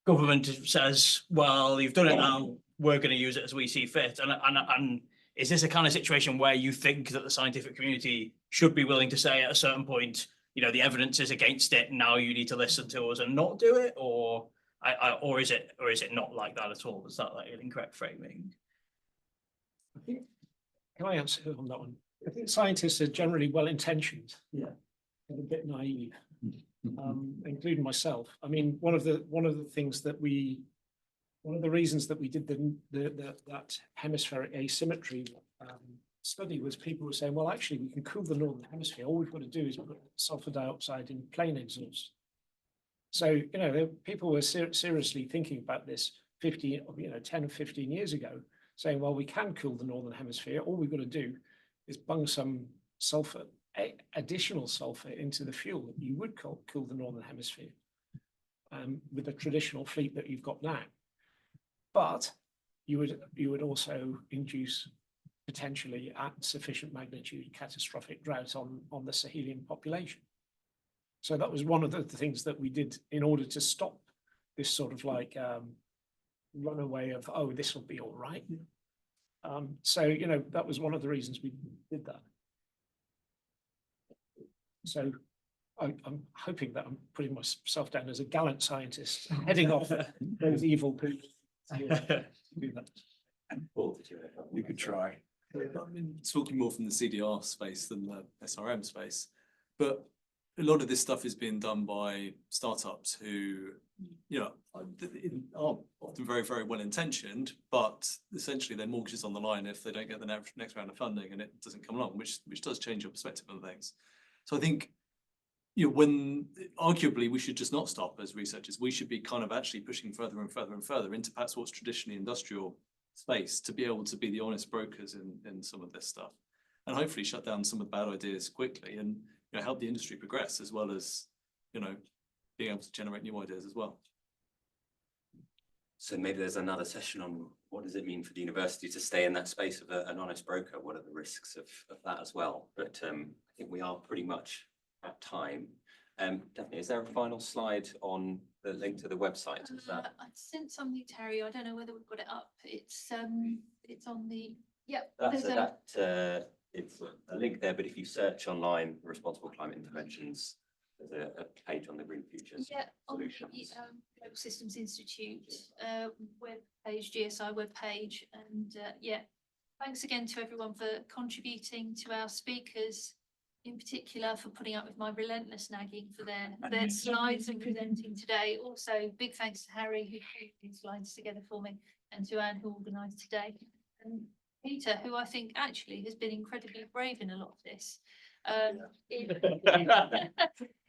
government says, well, you've done it now, we're going to use it as we see fit, and is this a kind of situation where you think that the scientific community should be willing to say at a certain point, you know, the evidence is against it, now you need to listen to us and not do it, or is it not like that at all? Is that like an incorrect framing?
I think, can I answer on that one? I think scientists are generally well-intentioned.
Yeah.
And a bit naive, including myself. I mean, one of the reasons that we did that hemispheric asymmetry study was people were saying, well, actually, we can cool the northern hemisphere. All we've got to do is put sulfur dioxide in plain exhaust. So, you know, people were seriously thinking about this 10 or 15 years ago, saying, well, we can cool the northern hemisphere. All we've got to do is bung some sulfur, additional sulfur into the fuel that you would cool the northern hemisphere with the traditional fleet that you've got now. But you would also induce potentially at sufficient magnitude catastrophic drought on the Sahelian population. So that was one of the things that we did in order to stop this sort of like runaway of, oh, this will be all right. So, you know, that was one of the reasons we did that. So I'm hoping that I'm putting myself down as a gallant scientist heading off those evil people. Do that.
You could try.
I mean, talking more from the CDR space than the SRM space, but a lot of this stuff is being done by startups who, you know, are often very, very well intentioned, but essentially their mortgage is on the line if they don't get the next round of funding and it doesn't come along, which does change your perspective on things. So I think, you know, when arguably we should just not stop as researchers, we should be kind of actually pushing further and further and further into perhaps what's traditionally industrial space to be able to be the honest brokers in some of this stuff, and hopefully shut down some of the bad ideas quickly and, you know, help the industry progress, as well as, you know, being able to generate new ideas as well.
So maybe there's another session on what does it mean for the university to stay in that space of an honest broker? What are the risks of that as well? But I think we are pretty much at time. Definitely, is there a final slide on the link to the website? Is that...
I sent something, Terry. I don't know whether we've got it up. It's on the, yep.
It's a link there, but if you search online responsible climate interventions, there's a page on the Green Futures Solutions. On the Global Systems Institute web page, GSI web page, and thanks again to everyone for contributing, to our speakers in particular for putting up with my relentless nagging for their slides and presenting today. Also, big thanks to Harry who put these slides together for me, and to Anne who organised today, and Peter, who I think actually has been incredibly brave in a lot of this,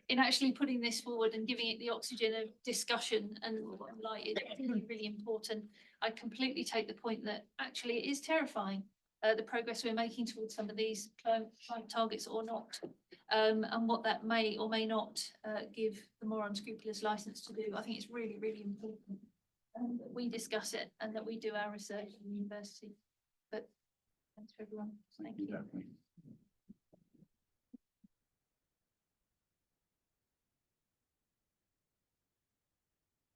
in actually putting this forward and giving it the oxygen of discussion and light. It's really, really important. I completely take the point that actually it is terrifying, the progress we're making towards some of these climate targets or not, and what that may or may not give the more unscrupulous license to do. I think it's really, really important that we discuss it and that we do our research in the university. But thanks for everyone. Thank you.